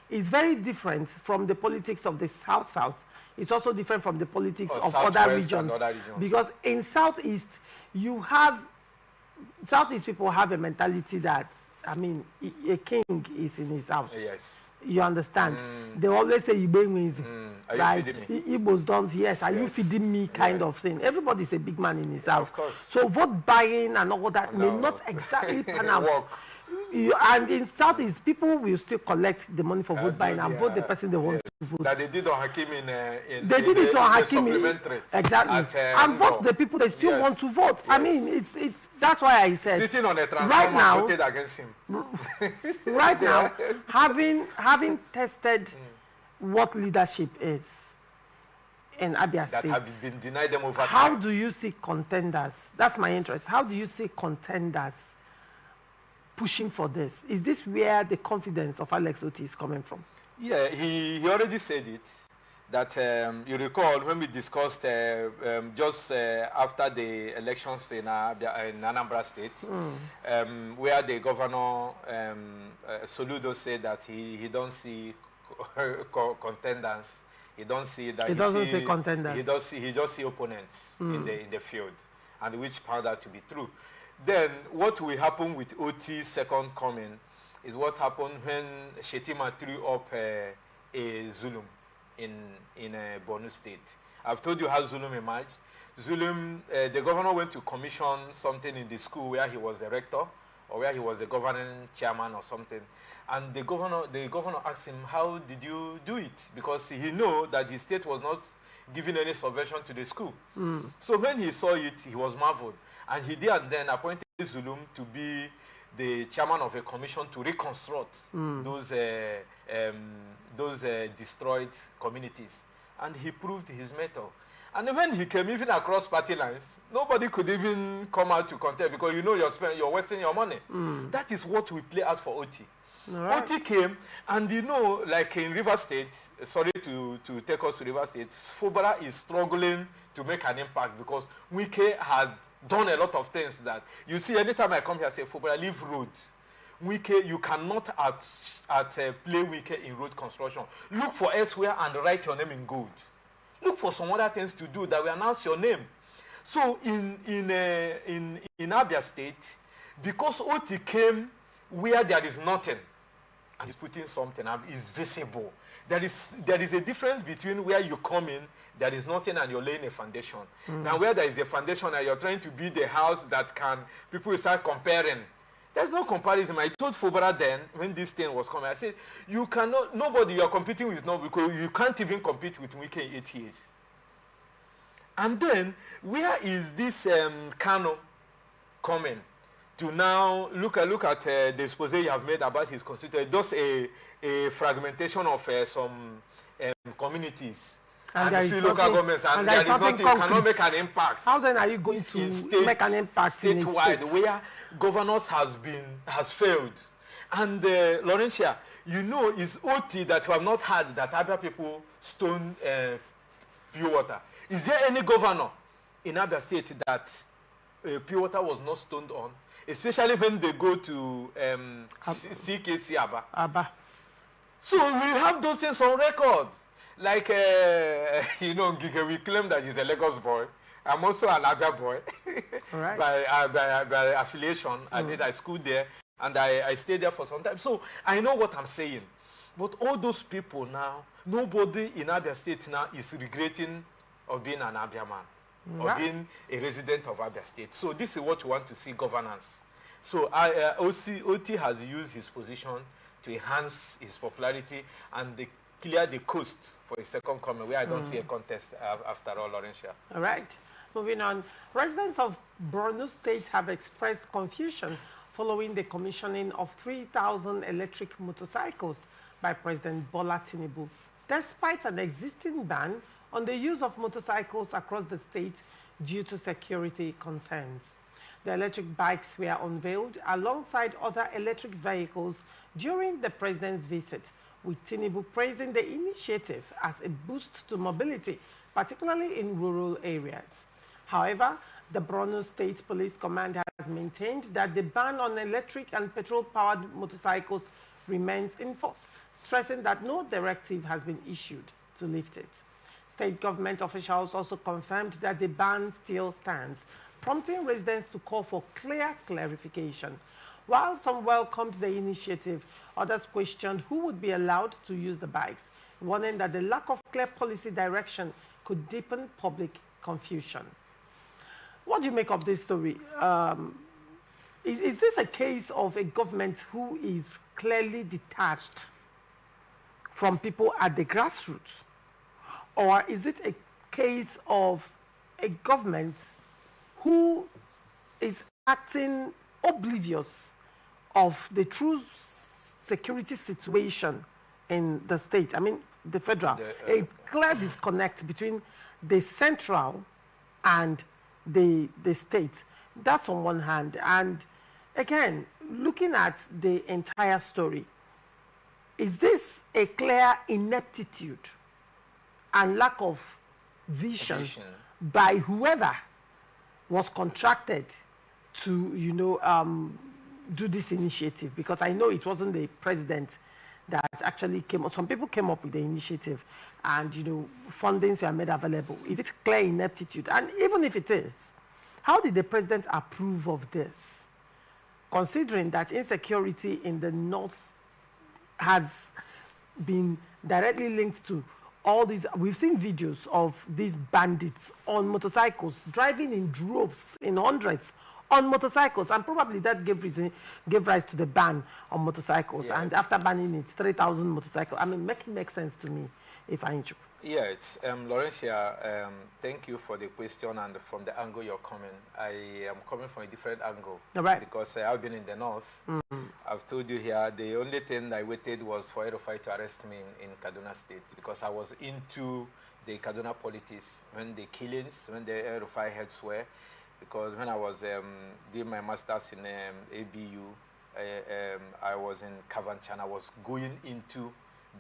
is very different from the politics of the South. It's also different from the politics of other regions. Because in Southeast, Southeast people have a mentality that, I mean, a king is in his house. Yes. You understand? They always say, Ibe wins. Are you feeding me? Igbos don't, yes, are you feeding me kind of thing. Everybody's a big man in his house. Of course. So vote buying and all that may not exactly pan out. And in Southeast, people will still collect the money for vote buying and vote the person they want to vote. That they did on Hakim they did it on Hakim exactly. And vote the people they still want to vote. I mean, it's that's why I said sitting on a transformer voted against him. Right now, having tested what leadership is in Abia State, that have been denied them over time. How do you see contenders? That's my interest. How do you see contenders pushing for this? Is this where the confidence of Alex Otti is coming from? Yeah, he already said it. That you recall when we discussed just after the elections in Anambra State, where the governor Soludo said that he don't see contenders. He don't see that. He doesn't see contenders. He just see opponents in the field, and which found out to be true. Then what will happen with Otti's second coming is what happened when Shetima threw up a Zulum in Borno State. I've told you how Zulum emerged. Zulum, the governor went to commission something in the school where he was the rector or where he was the governing chairman or something. And the governor asked him, how did you do it? Because he knew that his state was not giving any subvention to the school. So when he saw it, he was marveled. And he did and then appointed Zulum to be the chairman of a commission to reconstruct those destroyed communities. And he proved his mettle. And when he came even across party lines, nobody could even come out to contest because you know you're wasting your money. That is what we play out for Otti. Right. Otti came, and you know, like in River State, sorry to take us to River State, Fubara is struggling to make an impact because Wike had done a lot of things that, you see, anytime I come here, I say, Fubara, leave road. Wike, you cannot play Wike in road construction. Look for elsewhere and write your name in gold. Look for some other things to do that will announce your name. So in Abia State, because Otti came where there is nothing, and he's putting something up, is visible. There is a difference between where you come in, there is nothing, and you're laying a foundation. Now where there is a foundation and you're trying to build a house that people will start comparing. There's no comparison. I told Fubara then, when this thing was coming, I said, you cannot, nobody you're competing with now because you can't even compete with Wike in 8 years. And then, where is this Kano coming to now look at the expose you have made about his constituency, just a fragmentation of some communities and a few local governments, and there is nothing, you cannot make an impact. How then are you going to make an impact statewide, where governors has failed? And Laurentia, you know, it's Otti that we have not had that Abia people stone pure water. Is there any governor in Abia State that pure water was not stoned on? Especially when they go to CKC Aba. So we have those things on record. Like, you know, we claim that he's a Lagos boy. I'm also an Abia boy by affiliation. I schooled there and I stayed there for some time. So I know what I'm saying. But all those people now, nobody in Abia State now is regretting of being an Abia man or being a resident of Abia State. So this is what we want to see, governance. So OT has used his position to enhance his popularity and they clear the coast for a second coming, where I don't see a contest after all, Laurentia. All right. Moving on. Residents of Borno State have expressed confusion following the commissioning of 3,000 electric motorcycles by President Bola Tinubu, despite an existing ban on the use of motorcycles across the state due to security concerns. The electric bikes were unveiled alongside other electric vehicles during the president's visit, with Tinubu praising the initiative as a boost to mobility, particularly in rural areas. However, the Borno State Police Command has maintained that the ban on electric and petrol-powered motorcycles remains in force, stressing that no directive has been issued to lift it. State government officials also confirmed that the ban still stands, prompting residents to call for clear clarification. While some welcomed the initiative, others questioned who would be allowed to use the bikes, warning that the lack of clear policy direction could deepen public confusion. What do you make of this story? Is this a case of a government who is clearly detached from people at the grassroots? Or is it a case of a government who is acting oblivious of the true security situation in the state? I mean, the federal. A clear disconnect between the central and the state. That's on one hand. And again, looking at the entire story, is this a clear ineptitude and lack of vision by whoever was contracted to, you know, do this initiative? Because I know it wasn't the president that actually came up. Some people came up with the initiative and, you know, fundings were made available. Is it clear ineptitude? And even if it is, how did the president approve of this? Considering that insecurity in the north has been directly linked to all these. We've seen videos of these bandits on motorcycles driving in droves, in hundreds, on motorcycles, and probably that gave rise to the ban on motorcycles. Yes. And after banning it, 3,000 motorcycles. I mean, makes sense to me, if I inch. Yes, Laurentia, thank you for the question and from the angle you're coming. I am coming from a different angle. Right. Because I've been in the north. I've told you here, the only thing I waited was for Erufai to arrest me in Kaduna State, because I was into the Kaduna politics when the killings, when the Erufai heads were. Because when I was doing my master's in ABU, I was in Kavanchan. I was going into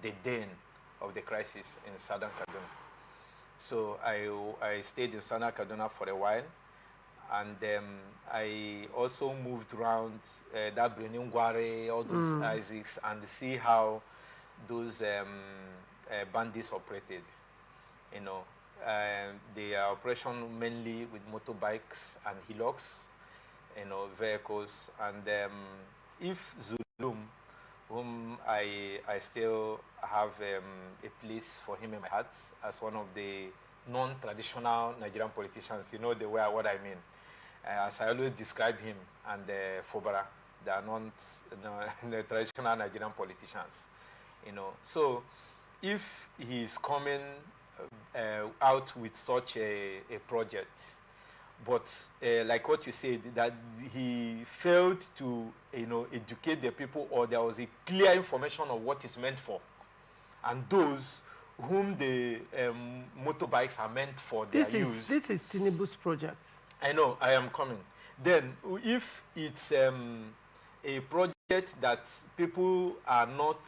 the den of the crisis in southern Kaduna. So I stayed in southern Kaduna for a while, and I also moved around that Breningware, all those Isaacs, and see how those bandits operated. You know, the operation mainly with motorbikes and hillocks, you know, vehicles, and if Zulum, whom I still have a place for him in my heart as one of the non-traditional Nigerian politicians. You know what I mean. As I always describe him and Fobara, they are not the traditional Nigerian politicians. You know, so if he is coming out with such a project, but like what you said, that he failed to, you know, educate the people, or there was a clear information of what it's meant for, and those whom the motorbikes are meant for their use. This is Tinubu's project. I know, I am coming. Then, if it's a project that people are not,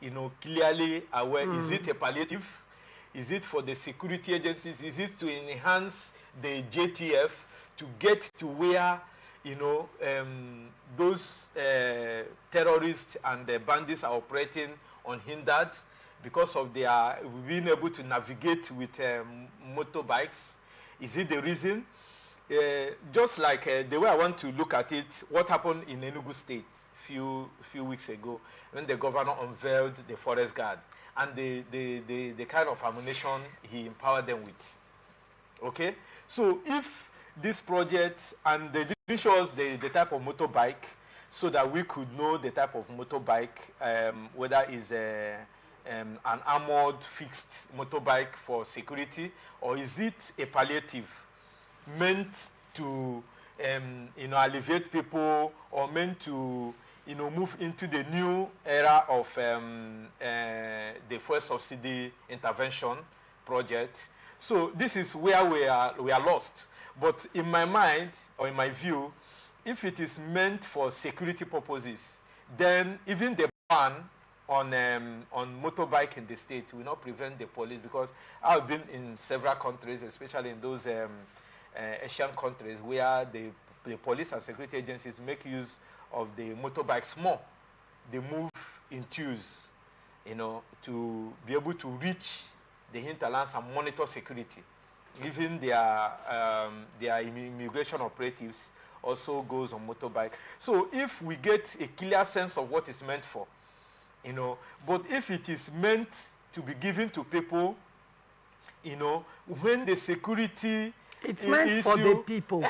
you know, clearly aware, is it a palliative? Is it for the security agencies? Is it to enhance the JTF to get to where, you know, those terrorists and the bandits are operating unhindered because of their being able to navigate with motorbikes? Is it the reason? Just like the way I want to look at it, what happened in Enugu State few weeks ago when the governor unveiled the forest guard and the kind of ammunition he empowered them with. Okay, so if this project, and they didn't show us the type of motorbike so that we could know the type of motorbike, whether it's an armored fixed motorbike for security, or is it a palliative meant to alleviate people, or meant to move into the new era of the first subsidy intervention project. So this is where we are lost. But in my mind, or in my view, if it is meant for security purposes, then even the ban on motorbike in the state will not prevent the police, because I've been in several countries, especially in those Asian countries, where the police and security agencies make use of the motorbikes more. They move in twos, to be able to reach the hinterlands and monitor security. Even their immigration operatives also goes on motorbike. So if we get a clear sense of what it's meant for, but if it is meant to be given to people, when the security it's meant for the people.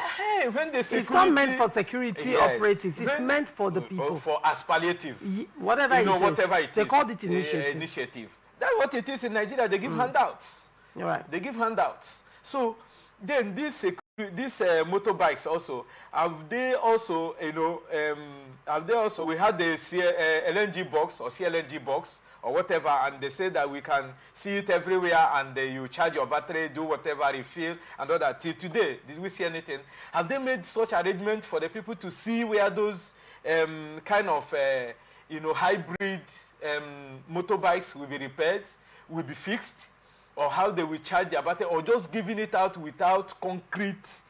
When the security, it's not meant for security operatives. It's meant for the people. For as palliative. Whatever it is. They called it initiative. That's what it is in Nigeria. They give handouts. Right. They give handouts. So then these motorbikes also, have they also, we had the LNG box or CLNG box or whatever, and they say that we can see it everywhere, and you charge your battery, do whatever, refill, and all that. Till today, did we see anything? Have they made such arrangements for the people to see where those kind of, hybrid motorbikes will be repaired, will be fixed, or how they will charge their battery, or just giving it out without concrete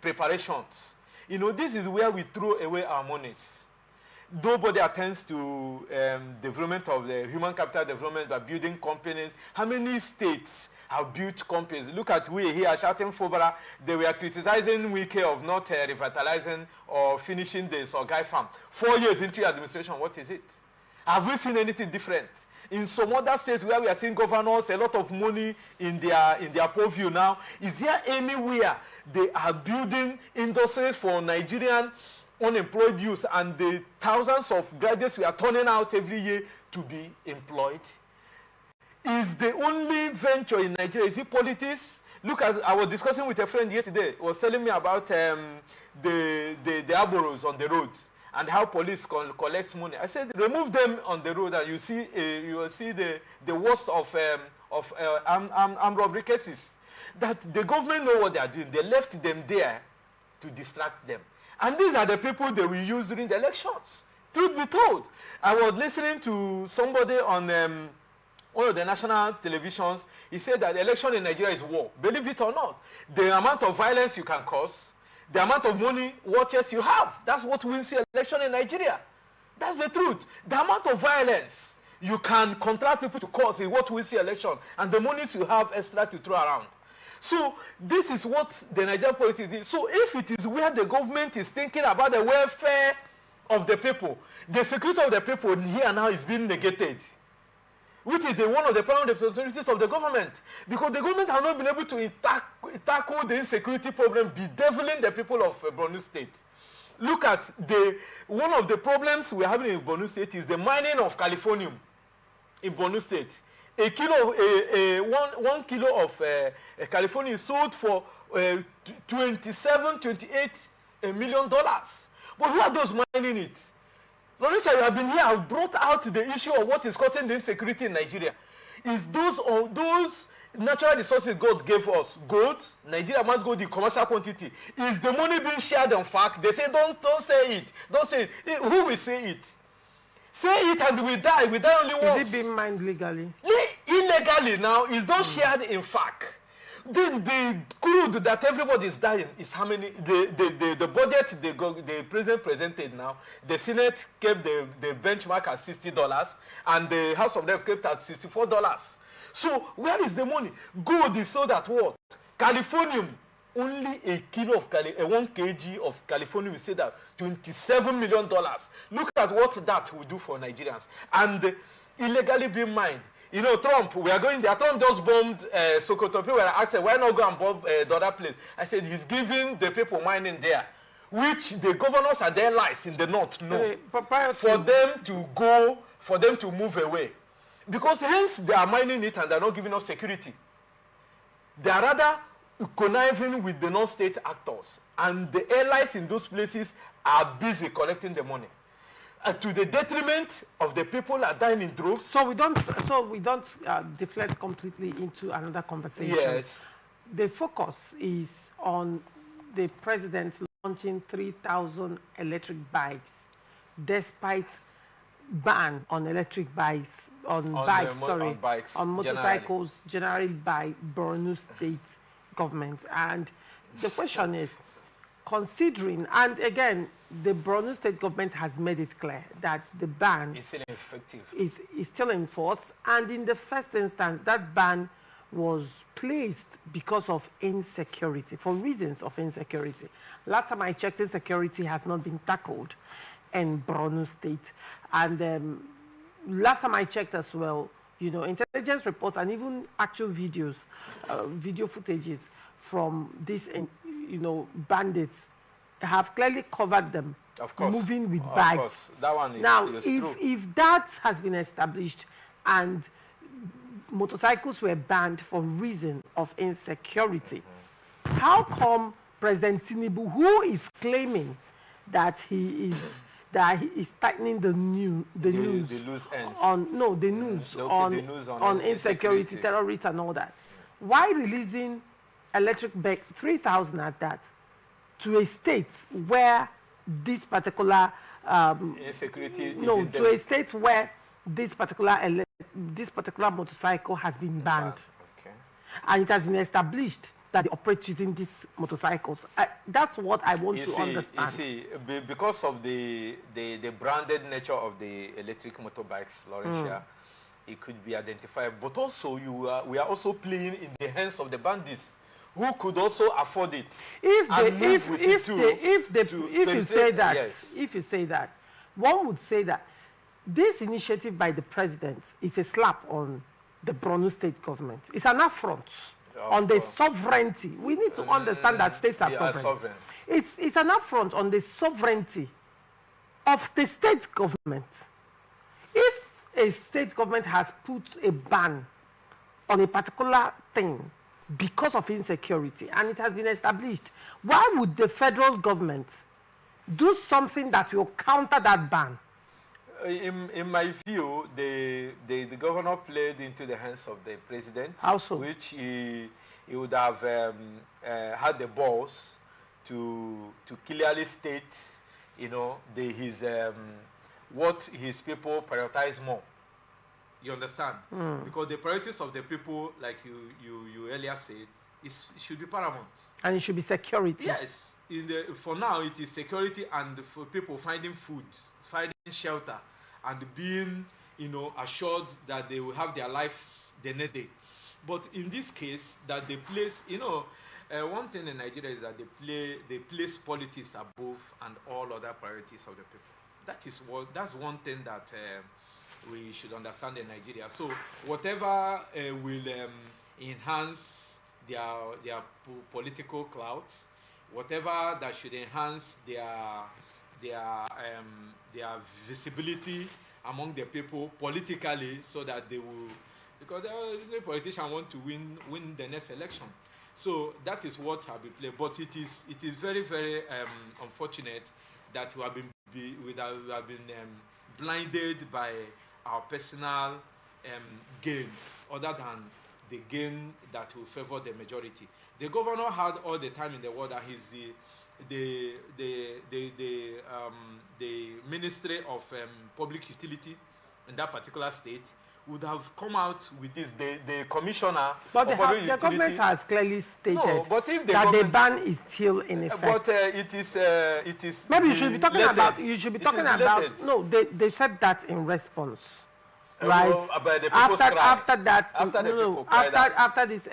preparations? This is where we throw away our monies. Nobody attends to development of the human capital development by building companies. How many states have built companies? Look at we here shouting Fobara. They were criticizing Wike of not revitalizing or finishing the Sogai farm. 4 years into your administration, what is it? Have we seen anything different? In some other states where we are seeing governors, a lot of money in their purview now, is there anywhere they are building industries for Nigerian unemployed youth and the thousands of graduates we are turning out every year to be employed? Is the only venture in Nigeria, is it politics? Look, as I was discussing with a friend yesterday, was telling me about the arboros on the road and how police collects money. I said, remove them on the road and you will see the worst of armed robbery cases. That the government know what they are doing. They left them there to distract them. And these are the people they will use during the elections. Truth be told, I was listening to somebody on one of the national televisions. He said that the election in Nigeria is war. Believe it or not, the amount of violence you can cause, the amount of money watchers you have, that's what wins the election in Nigeria. That's the truth. The amount of violence you can contract people to cause is what wins the election, and the monies you have extra to throw around. So this is what the Nigerian politics is. So if it is where the government is thinking about the welfare of the people, the security of the people here now is being negated, which is one of the primary responsibilities of the government, because the government has not been able to tackle the insecurity problem bedeviling the people of Borno State. Look at one of the problems we're having in Borno State is the mining of californium in Borno State. One kilo of californium is sold for $28 million. But who are those mining it? Lawrence, you have been here, I've brought out the issue of what is causing the insecurity in Nigeria. Is those natural resources God gave us, gold, Nigeria must go the commercial quantity. Is the money being shared on fact? They say, don't say it. Don't say it. Who will say it? Say it and we die. We die only once. Is it being mined legally? Illegally now. It's not shared in fact. Then the crude that everybody is dying is how many? The budget the president presented now, the Senate kept the benchmark at $60 and the House of Reps kept at $64. So where is the money? Gold is sold at what? Californium only a kilo of 1 kg of California, we say that $27 million. Look at what that will do for Nigerians. And illegally being mined. You know, Trump, we are going there. Trump just bombed Sokoto. People were asking, why not go and bomb the other place? I said, he's giving the people mining there, which the governors and their allies in the north know, for them to go, for them to move away. Because hence they are mining it and they're not giving us security. They are rather conniving with the non-state actors. And the allies in those places are busy collecting the money. To the detriment of the people that are dying in droves. So we don't deflect completely into another conversation. Yes. The focus is on the president launching 3,000 electric bikes, despite ban on electric bikes, on motorcycles, generally by Borno State government. And the question is, considering, and again, the Borno State government has made it clear that the ban is still effective. Is still in force, and in the first instance, that ban was placed because of insecurity, for reasons of insecurity. Last time I checked, insecurity has not been tackled in Borno State, and last time I checked as well, you know, intelligence reports and even actual videos, video footages from these, you know, bandits have clearly covered them, of course, moving with bags. Course. That one is, now, true. If that has been established and motorcycles were banned for reason of insecurity, how come President Tinubu, who is claiming that he is tightening the news on insecurity, terrorists, and all that, why releasing electric bike 3,000 at that to a state where this particular insecurity to a state where this particular motorcycle has been banned, and it has been established that they operate using these motorcycles? That's what I want to understand. You see, because of the branded nature of the electric motorbikes, Laurentia, it could be identified. But also, we are also playing in the hands of the bandits, who could also afford it. If you say that, one would say that this initiative by the president is a slap on the Borno State government. It's an affront on the sovereignty. We need to understand that states are sovereign. It's an affront on the sovereignty of the state government. If a state government has put a ban on a particular thing because of insecurity, and it has been established, why would the federal government do something that will counter that ban? In my view, the governor played into the hands of the president, which he would have had the balls to clearly state, you know, what his people prioritize more. You understand? Because the priorities of the people, like you earlier said, should be paramount. And it should be security. Yes. For now, it is security, and for people finding food, finding shelter, and being, you know, assured that they will have their lives the next day. But in this case, that they place, you know, one thing in Nigeria is that they place politics above and all other priorities of the people. That's one thing that we should understand in Nigeria. So whatever will enhance their political clout, whatever that should enhance their visibility among the people politically, so that they will, because the politicians want to win the next election. So that is what have been played. But it is very, very unfortunate that we have been blinded by our personal gains, other than the gain that will favor the majority. The governor had all the time in the world that he's the Ministry of Public Utility in that particular state would have come out with this. The commissioner, but the government has clearly stated that the ban is still in effect. But it is. Maybe you should be talking about. You should be talking about. No, they said that in response right? But the after this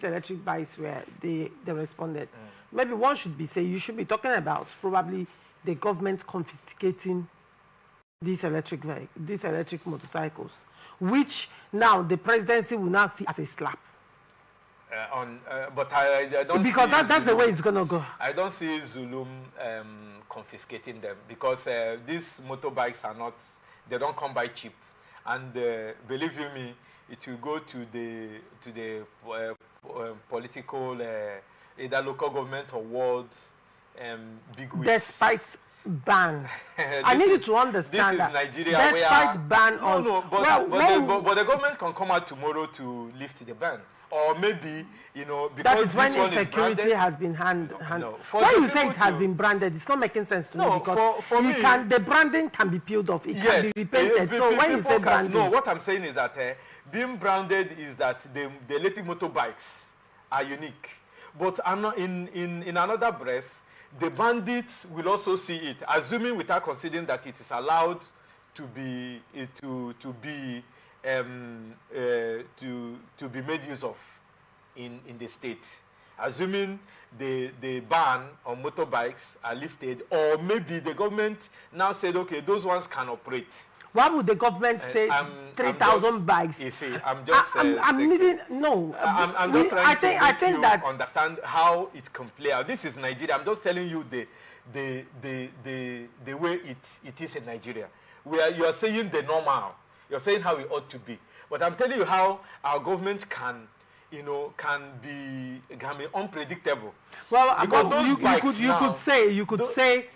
electric bikes where they responded, maybe one should be you should be talking about probably the government confiscating these electric motorcycles, which now the presidency will now see as a slap. But I don't because see that's the way it's gonna go. I don't see Zulum confiscating them because these motorbikes are not. They don't come by cheap, and believe you me, it will go to the political either local government or world bigwigs. Despite ban, I need you to understand that. This is Nigeria. Despite ban on but the government can come out tomorrow to lift the ban. Or maybe, because that is when insecurity has been handled. No, when you say it has been branded, it's not making sense to me because for me, the branding can be peeled off. It can be repainted. So when you say branding, no, what I'm saying is that being branded is that the electric motorbikes are unique. But in another breath, the bandits will also see it, assuming without considering that it is allowed to be made use of in the state, assuming the ban on motorbikes are lifted, or maybe the government now said, okay, those ones can operate. Why would the government say 3,000 bikes? You see, I'm just I'm just trying to make you understand how it can play out. This is Nigeria. I'm just telling you the way it is in Nigeria, where you are saying the normal. You're saying how it ought to be, but I'm telling you how our government can be unpredictable. Well, you could say,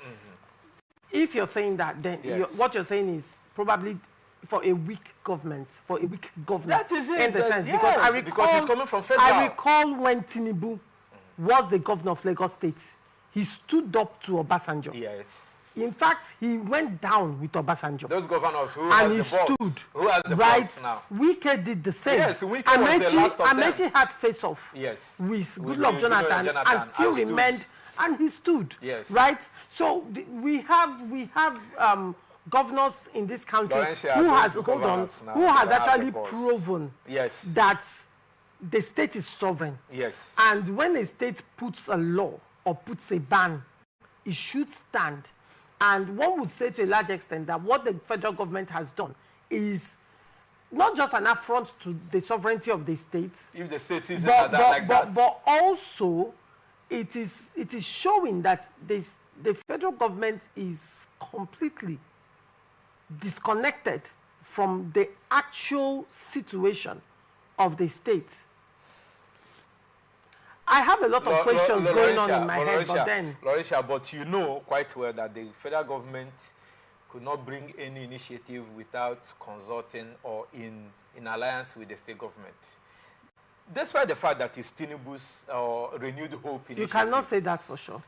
if you're saying that, then what you're saying is probably for a weak government, That is it. In the sense, because it's coming from federal. I recall when Tinubu was the governor of Lagos State, he stood up to Obasanjo. Yes. In fact, he went down with Obasanjo. Those governors who has the boss. Who has the boss now? Wike did the same. Yes, Wike was the last of them. Amechi had face-off with Goodluck Jonathan and still remained, and he stood. Yes. Right? So we have governors in this country who has actually proven that the state is sovereign. Yes. And when a state puts a law or puts a ban, it should stand. And one would say to a large extent that what the federal government has done is not just an affront to the sovereignty of the states. If the state sees it like that. But also, it is showing that the federal government is completely disconnected from the actual situation of the state. I have a lot of questions going on in my head, but then... Laurentia, but you know quite well that the federal government could not bring any initiative without consulting or in alliance with the state government. Despite the fact that it's Tinubu's renewed hope initiative. You cannot say that for sure.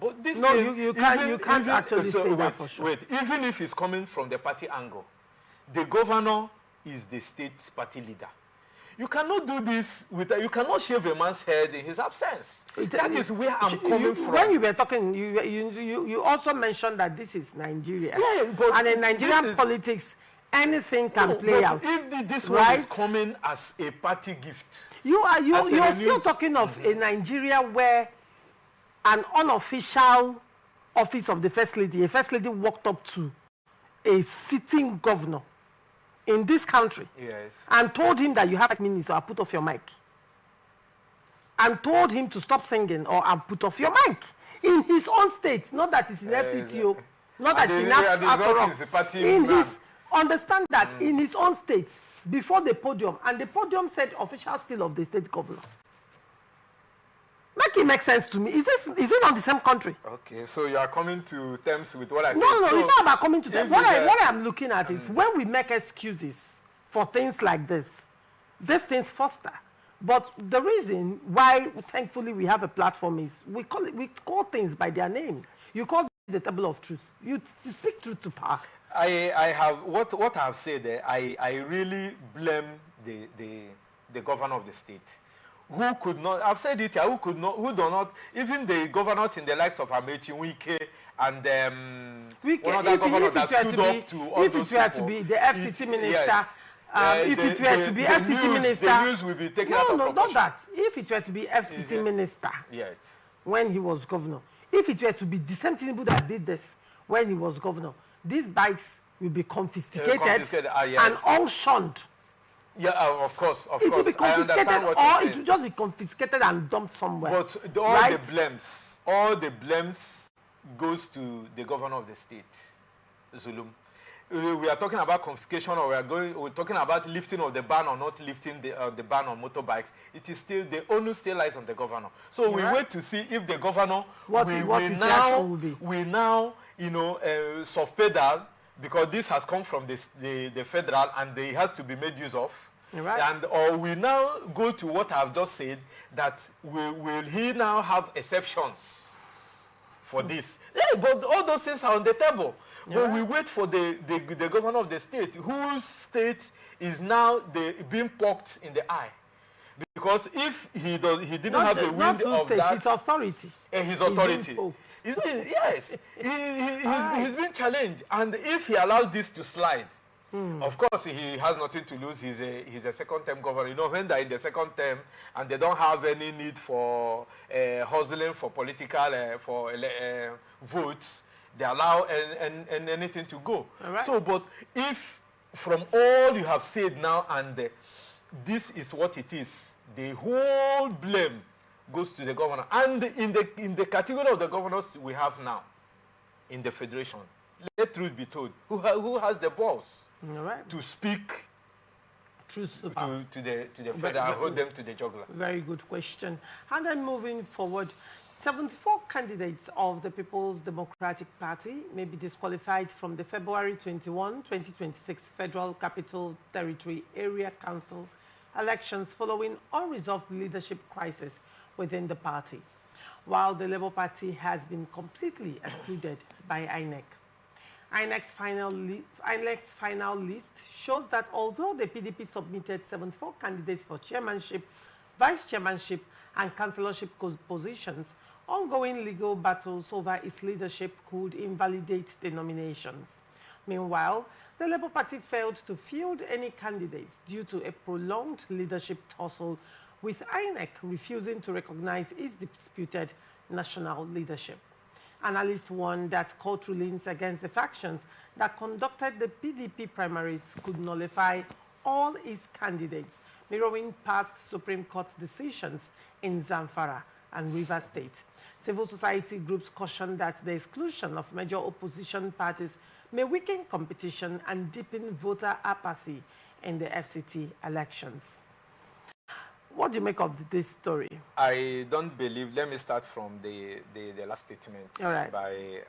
But this you can't actually say that for sure. Wait, even if it's coming from the party angle, the governor is the state party leader. You cannot do this you cannot shave a man's head in his absence. That is where I'm coming from. When you were talking, you also mentioned that this is Nigeria. Yeah, but and in Nigerian politics, anything can play out. If this one is coming as a party gift. You're still talking of a Nigeria where an unofficial office of the First Lady, a First Lady walked up to a sitting governor in this country, and told him that you have 5 minutes or I'll put off your mic. And told him to stop singing or I'll put off your mic. In his own state, not that it's in FCTO, not that it's in understand that in his own state, before the podium, and the podium said official still of the state governor. Make it make sense to me. Is it not the same country? Okay, so you are coming to terms with what I said. No, it's not about coming to terms. What I'm looking at is when we make excuses for things like this, these things foster. But the reason why, thankfully, we have a platform is we call things by their name. You call it the table of truth. You speak truth to power. I have what I have said there. I really blame the governor of the state, who could not, I've said it here, who could not, who do not, even the governors in the likes of Amechi, Wike, and one other governor that stood up to all those people. If it were to be the FCT minister, yes. If it were to be FCT minister, the news will be taken out of proportion. not that. If it were to be FCT minister, yes, when he was governor, if it were to be the same people that did this when he was governor, these bikes will be confiscated, yes. and auctioned. Yeah, of course, It will be confiscated, or it will just be confiscated and dumped somewhere. But all the blames goes to the governor of the state, Zulum. We are talking about confiscation, or we're talking about lifting of the ban or not lifting the ban on motorbikes. It is still, the onus still lies on the governor. So we wait to see if the governor will now, you know, soft pedal, because this has come from the federal and it has to be made use of. And or we now go to what I've just said, that will he now have exceptions for this? Yeah, but all those things are on the table. But we wait for the governor of the state, whose state is now being poked in the eye. Because if he didn't have a wind of that, his authority. His authority. He's been challenged. And if he allows this to slide, of course, he has nothing to lose. He's a second-term governor. You know, when they're in the second term and they don't have any need for hustling for political votes, they allow anything to go. So, but if from all you have said now and this is what it is, the whole blame goes to the governor. And in the category of the governors we have now in the federation, let truth be told, who has the balls to speak to the federal, hold them to the jugular? Very good question. And then moving forward, 74 candidates of the People's Democratic Party may be disqualified from the February 21, 2026 Federal Capital Territory Area Council elections following unresolved leadership crisis within the party, while the Labour Party has been completely excluded by INEC. INEC's final list shows that although the PDP submitted 74 candidates for chairmanship, vice chairmanship, and councillorship positions, ongoing legal battles over its leadership could invalidate the nominations. Meanwhile, the Labour Party failed to field any candidates due to a prolonged leadership tussle, with INEC refusing to recognize its disputed national leadership. Analysts warned that court rulings against the factions that conducted the PDP primaries could nullify all its candidates, mirroring past Supreme Court decisions in Zamfara and Rivers State. Civil society groups caution that the exclusion of major opposition parties may weaken competition and deepen voter apathy in the FCT elections. What do you make of this story? I don't believe, let me start from the last statement by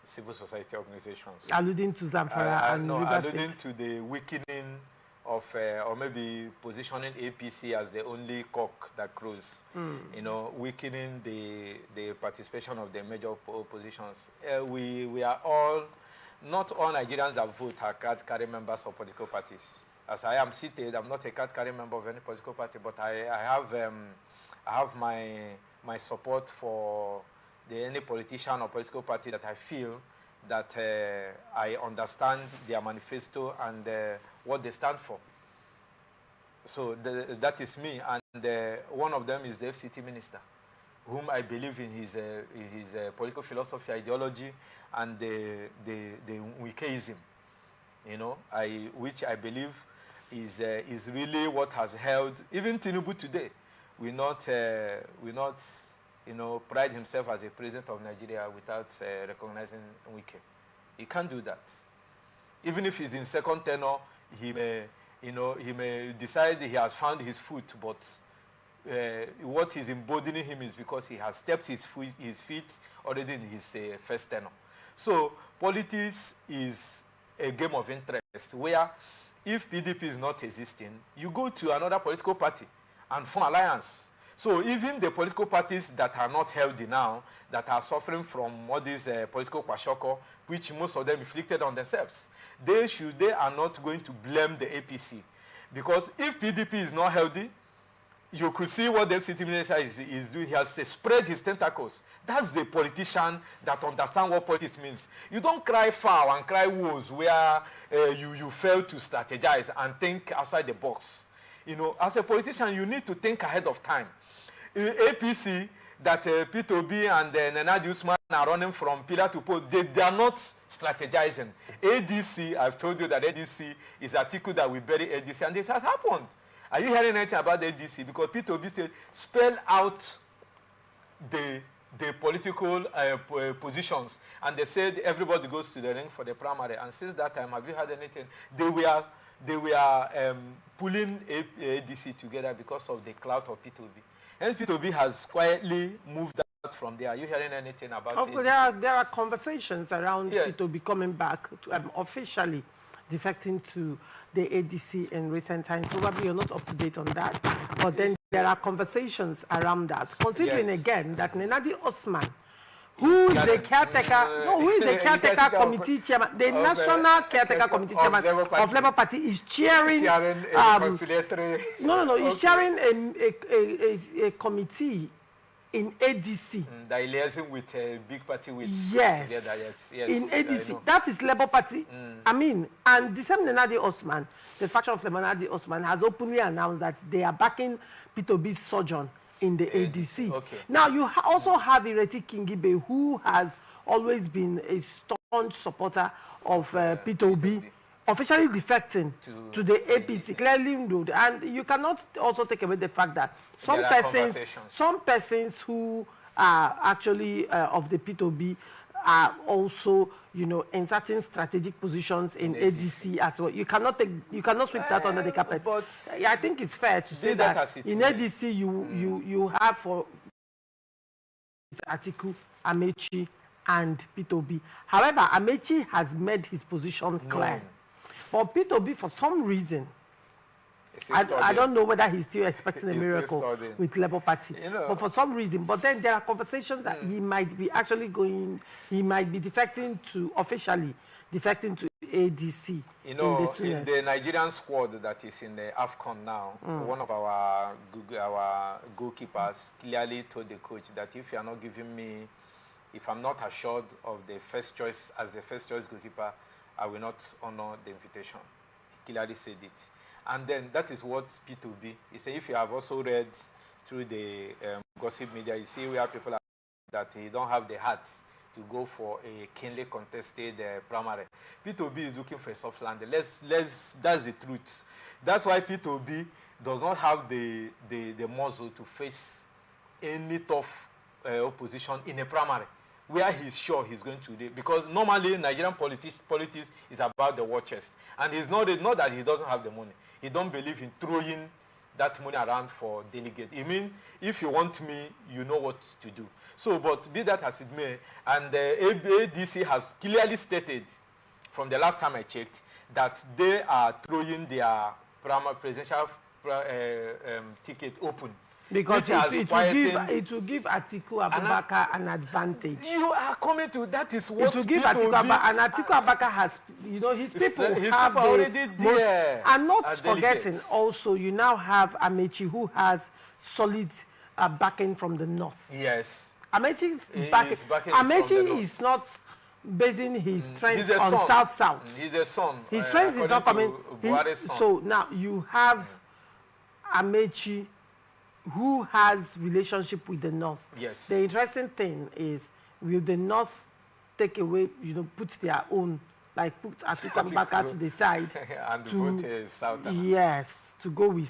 civil society organizations. Alluding to Zamfara and Rivers State. Alluding to the weakening of, or maybe positioning APC as the only cock that crows, you know, weakening the participation of the major oppositions. We are all, not all Nigerians that vote are card-carrying members of political parties. As I am seated, I'm not a card-carrying member of any political party, but I have my support for any politician or political party that I feel that I understand their manifesto and what they stand for. So that is me, and one of them is the FCT minister, whom I believe in his political philosophy, ideology, and the Wikeism, you know, which I believe is really what has held even Tinubu today. We not you know, pride himself as a president of Nigeria without recognizing Wike. He can't do that. Even if he's in second tenure, he may decide he has found his foot, but what is embodying him is because he has stepped his feet already in his first tenure. So politics is a game of interest where if PDP is not existing, you go to another political party and form alliance. So even the political parties that are not healthy now, that are suffering from all these political kwashoko, which most of them inflicted on themselves, they are not going to blame the APC. Because if PDP is not healthy, you could see what the city minister is doing. He has spread his tentacles. That's the politician that understands what politics means. You don't cry foul and cry woes where you fail to strategize and think outside the box. You know, as a politician, you need to think ahead of time. APC, that P2B and Nenadi Usman are running from pillar to post, they are not strategizing. ADC, I've told you that ADC is an article that will bury ADC, and this has happened. Are you hearing anything about ADC? Because P2B said, spell out the political positions, and they said everybody goes to the ring for the primary. And since that time, have you heard anything? They were pulling ADC together because of the clout of P2B. And P2B has quietly moved out from there. Are you hearing anything about it? There are conversations around P2B coming back to, officially defecting to the ADC in recent times. Probably you're not up to date on that, but then there are conversations around that. Considering again that Nenadi Osman, who is the caretaker, who is the caretaker committee chairman, the national caretaker committee chairman of Labour Party is chairing. He's chairing a committee in ADC. That liaising with a big party with yes. Together. Yes, in ADC. That is Labour Party. I mean, and the same Nenadi Osman, the faction of Nenadi Osman, has openly announced that they are backing P2B's sojourn in the ADC. Okay. Now, you also have Ireti Kingibe, who has always been a staunch supporter of P2B, officially defecting to the APC, clearly known. And you cannot also take away the fact that some persons who are actually of the P2B are also, you know, in certain strategic positions in ADC as well. You cannot sweep that under the carpet. But I think it's fair to say that in ADC you have for Atiku, Amechi, and P2B. However, Amechi has made his position clear. But P2B, for some reason, I don't know whether he's still expecting a miracle with Labour Party. You know. But for some reason, but then there are conversations that he might be he might be officially defecting to ADC. You know, in the Nigerian squad that is in the AFCON now, one of our goalkeepers clearly told the coach that if you are not giving me, if I'm not assured of the first choice as the first choice goalkeeper, I will not honor the invitation. He clearly said it. And then that is what P2B is. If you have also read through the gossip media, you see where people are that they don't have the heart to go for a keenly contested primary. P2B is looking for a soft land. That's the truth. That's why P2B does not have the muscle to face any tough opposition in a primary, where he's sure he's going to do. Because normally Nigerian politics is about the war chest. And it's not that he doesn't have the money. He don't believe in throwing that money around for delegate. I mean, if you want me, you know what to do. So, but be that as it may, and the ADC has clearly stated from the last time I checked that they are throwing their presidential ticket open. Because it will give Atiku Abubakar an advantage. You are coming to that is what it will give Atiku Abubakar, and Atiku Abubakar has, you know, his people have already there. And not forgetting also, you now have Amechi, who has solid backing from the north. Yes. Amechi's backing. Amechi is not basing his strength on South-South. He's a son. His strength is not coming. So now you have Amechi, who has relationship with the North. Yes. The interesting thing is, will the North take away, you know, put their own, like put Atiku Abubakar to the side and vote South? Yes, to go with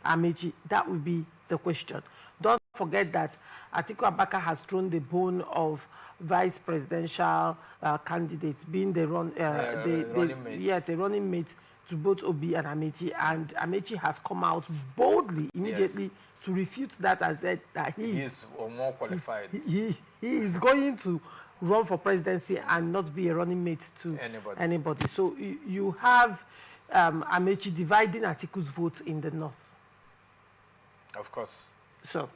Amechi. That will be the question. Don't forget that Atiku Abubakar has thrown the bone of vice presidential candidates, being the running mate to both Obi and Amechi has come out boldly, immediately, to refute that and said that he is more qualified. He is going to run for presidency and not be a running mate to anybody. So you have Amechi dividing Atiku's vote in the north. Of course. So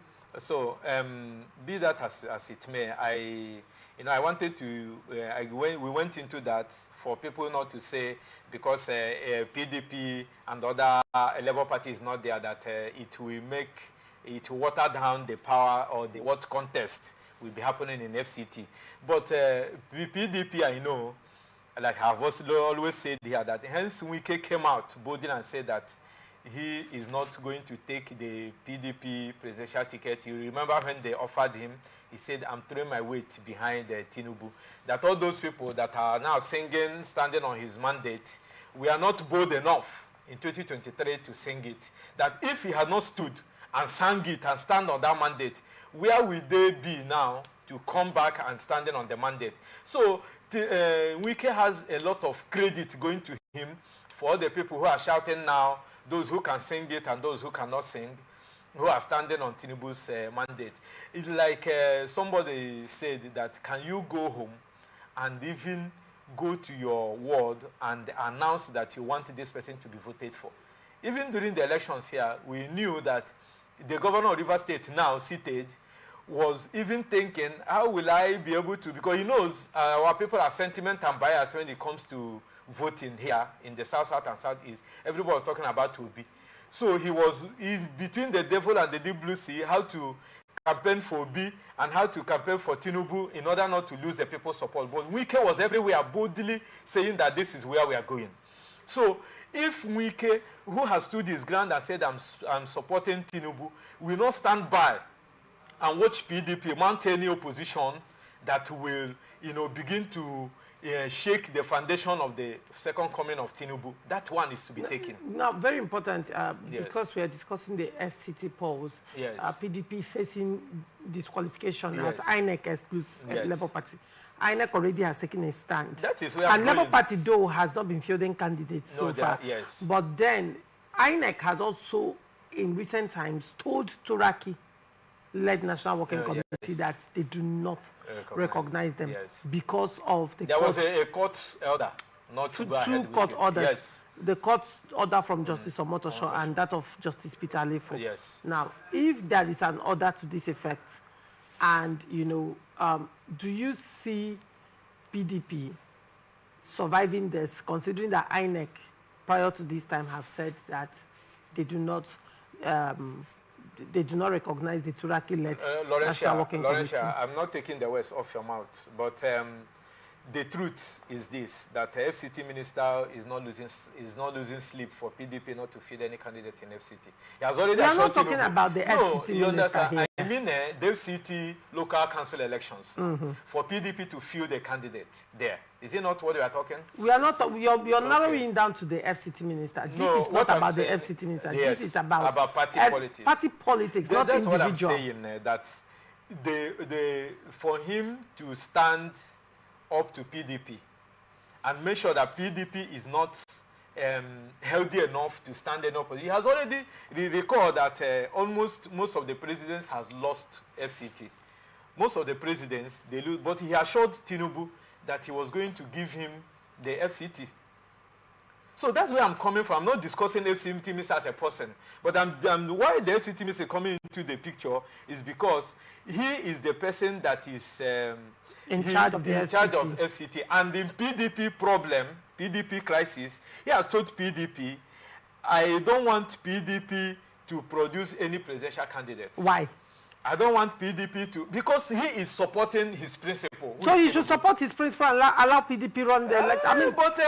be that as it may, I wanted to, we went into that for people not to say, because PDP and other Labour Party is not there, that it will make it will water down the power or the what contest will be happening in FCT. But PDP, I know, like I've always said here, that hence Wike came out boldly and said that he is not going to take the PDP presidential ticket. You remember when they offered him, he said, I'm throwing my weight behind Tinubu. That all those people that are now singing, standing on his mandate, we are not bold enough in 2023 to sing it. That if he had not stood and sang it and stand on that mandate, where will they be now to come back and standing on the mandate? So Wike has a lot of credit going to him for all the people who are shouting now, those who can sing it and those who cannot sing, who are standing on Tinubu's mandate. It's like somebody said that, can you go home and even go to your ward and announce that you want this person to be voted for? Even during the elections here, we knew that the governor of Rivers State, now seated, was even thinking, how will I be able to, because he knows our people are sentiment and bias when it comes to voting here in the South, South, and Southeast. Everybody was talking about Obi. So he was in between the devil and the deep blue sea, how to campaign for Obi and how to campaign for Tinubu in order not to lose the people's support. But Wike was everywhere boldly saying that this is where we are going. So if Wike, who has stood his ground and said, I'm supporting Tinubu, will not stand by and watch PDP mount any opposition that will, begin to shake the foundation of the second coming of Tinubu, that one is to be taken. Now, very important, because we are discussing the FCT polls, yes. PDP facing disqualification yes. as INEC excludes yes. Labour Party. INEC already has taken a stand. That is where and Labour Party, though, has not been fielding candidates so far. Yes. But then, INEC has also, in recent times, told Turaki-led National Working Committee yes. that they do not recognize them yes. because of the There was a court order not to go ahead with court it. orders. Yes. The court order from Justice Omotosho and that of Justice Peter Alefo. Yes. Now, if there is an order to this effect, and, do you see PDP surviving this, considering that INEC, prior to this time, have said that they do not recognize the Turaki-led National Working Committee? I'm not taking the words off your mouth, but the truth is this, that the FCT minister is not losing sleep for PDP not to feed any candidate in FCT. He has already assured not talking about the FCT minister here. I mean the FCT local council elections for PDP to field a candidate there. Is it not what we are talking? We are not. You're narrowing down to the FCT minister. This is not about the FCT minister. Yes, this is about party politics. Party politics, not that's individual. What I'm saying. That for him to stand up to PDP and make sure that PDP is not healthy enough to stand in opposition. He has already recalled that most of the presidents has lost FCT. Most of the presidents, they lose, but he assured Tinubu that he was going to give him the FCT. So that's where I'm coming from. I'm not discussing FCT minister as a person, but why the FCT minister coming into the picture is because he is the person that is in charge of FCT. And in PDP problem, PDP crisis, he has told PDP, I don't want PDP to produce any presidential candidate. Why? I don't want PDP to, because he is supporting his principle. So he should support his principle and allow PDP run the election. I mean, but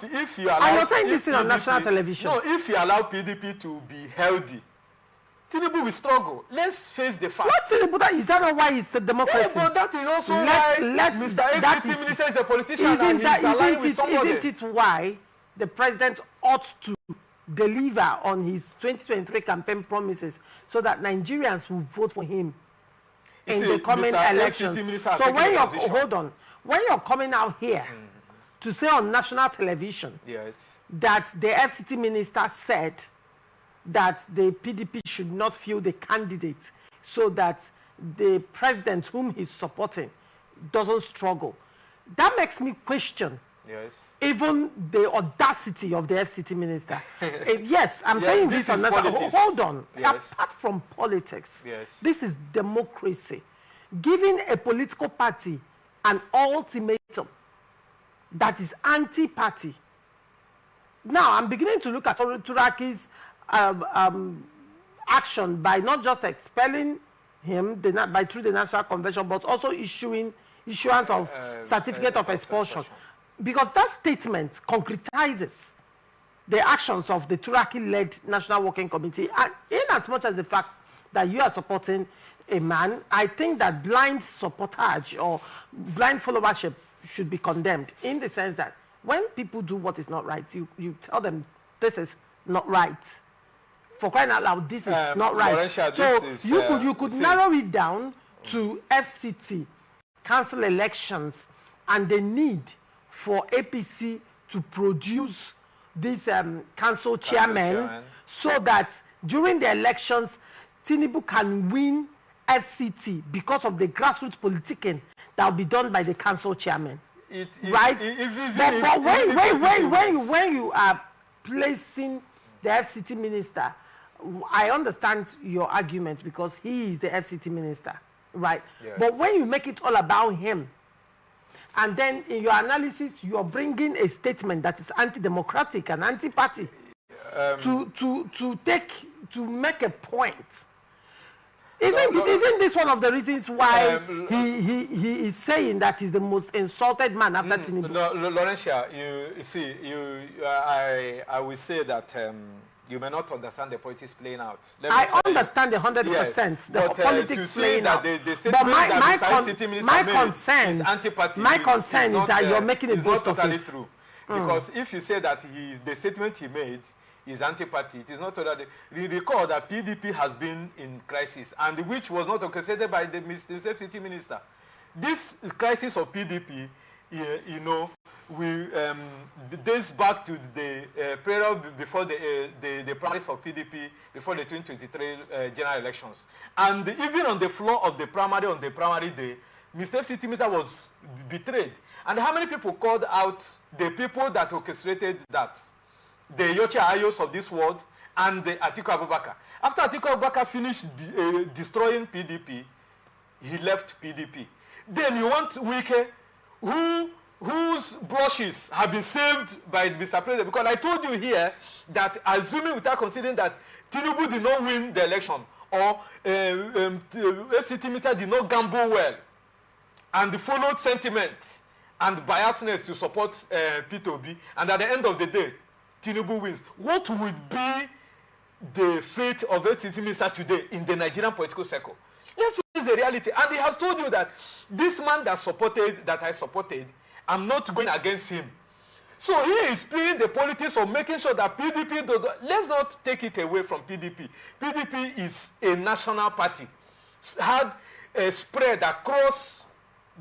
if you allow, and you're saying this on national television. No, if you allow PDP to be healthy, Tinubu will struggle. Let's face the fact. What Tinubu? Is that not why it's the democracy? Yeah, but that is also why Mr. FCT minister is a politician and he's aligned with somebody. Isn't it why the president ought to deliver on his 2023 campaign promises so that Nigerians will vote for him in the coming elections? So when you're coming out here to say on national television that the FCT minister said that the PDP should not field the candidate so that the president whom he's supporting doesn't struggle, that makes me question even the audacity of the FCT minister. Yes, I'm saying this on national. Hold on. Apart from politics, this is democracy. Giving a political party an ultimatum that is anti-party. Now, I'm beginning to look at Turaki's action by not just expelling him through the National Convention, but also issuance of certificate of expulsion. Because that statement concretizes the actions of the Turaki-led National Working Committee. And in as much as the fact that you are supporting a man, I think that blind supportage or blind followership should be condemned, in the sense that when people do what is not right, you tell them this is not right. For crying out loud, this is not right. Laurentia, so you could narrow it down to FCT, council elections, and the need for APC to produce this council chairman, so that during the elections, Tinubu can win FCT because of the grassroots politicking that will be done by the council chairman. Right? But when you are placing the FCT minister, I understand your argument because he is the FCT minister, right? Yes. But when you make it all about him, and then in your analysis, you are bringing a statement that is anti-democratic and anti-party to make a point. Isn't this one of the reasons why he is saying that he's the most insulted man after Tinubu? Laurentia, you see, I will say that you may not understand the politics playing out. I understand 100%. Yes, the politics playing out. But my concern is that you're making a boast of it. It's not totally true. Because if you say that the statement he made is anti-party, it is not totally. Recall that PDP has been in crisis, and which was not orchestrated by the FCT minister. This crisis of PDP, dates back to the period before the primaries of PDP, before the 2023 general elections. And even on the floor of the primary, on the primary day, Mr. FCT minister was betrayed. And how many people called out the people that orchestrated that? The Yoche Ayos of this world and the Atiku Abubakar. After Atiku Abubakar finished destroying PDP, he left PDP. Then you want Wike, whose brushes have been saved by Mr. President, because I told you here that, assuming without considering that Tinubu did not win the election, or FCT minister did not gamble well, and followed sentiment and biasness to support P2B, and at the end of the day, Tinubu wins, what would be the fate of FCT minister today in the Nigerian political circle? Let's face the reality. And he has told you that this man that I supported, I'm not going against him. So he is playing the politics of making sure that PDP, let's not take it away from PDP. PDP is a national party, had a spread across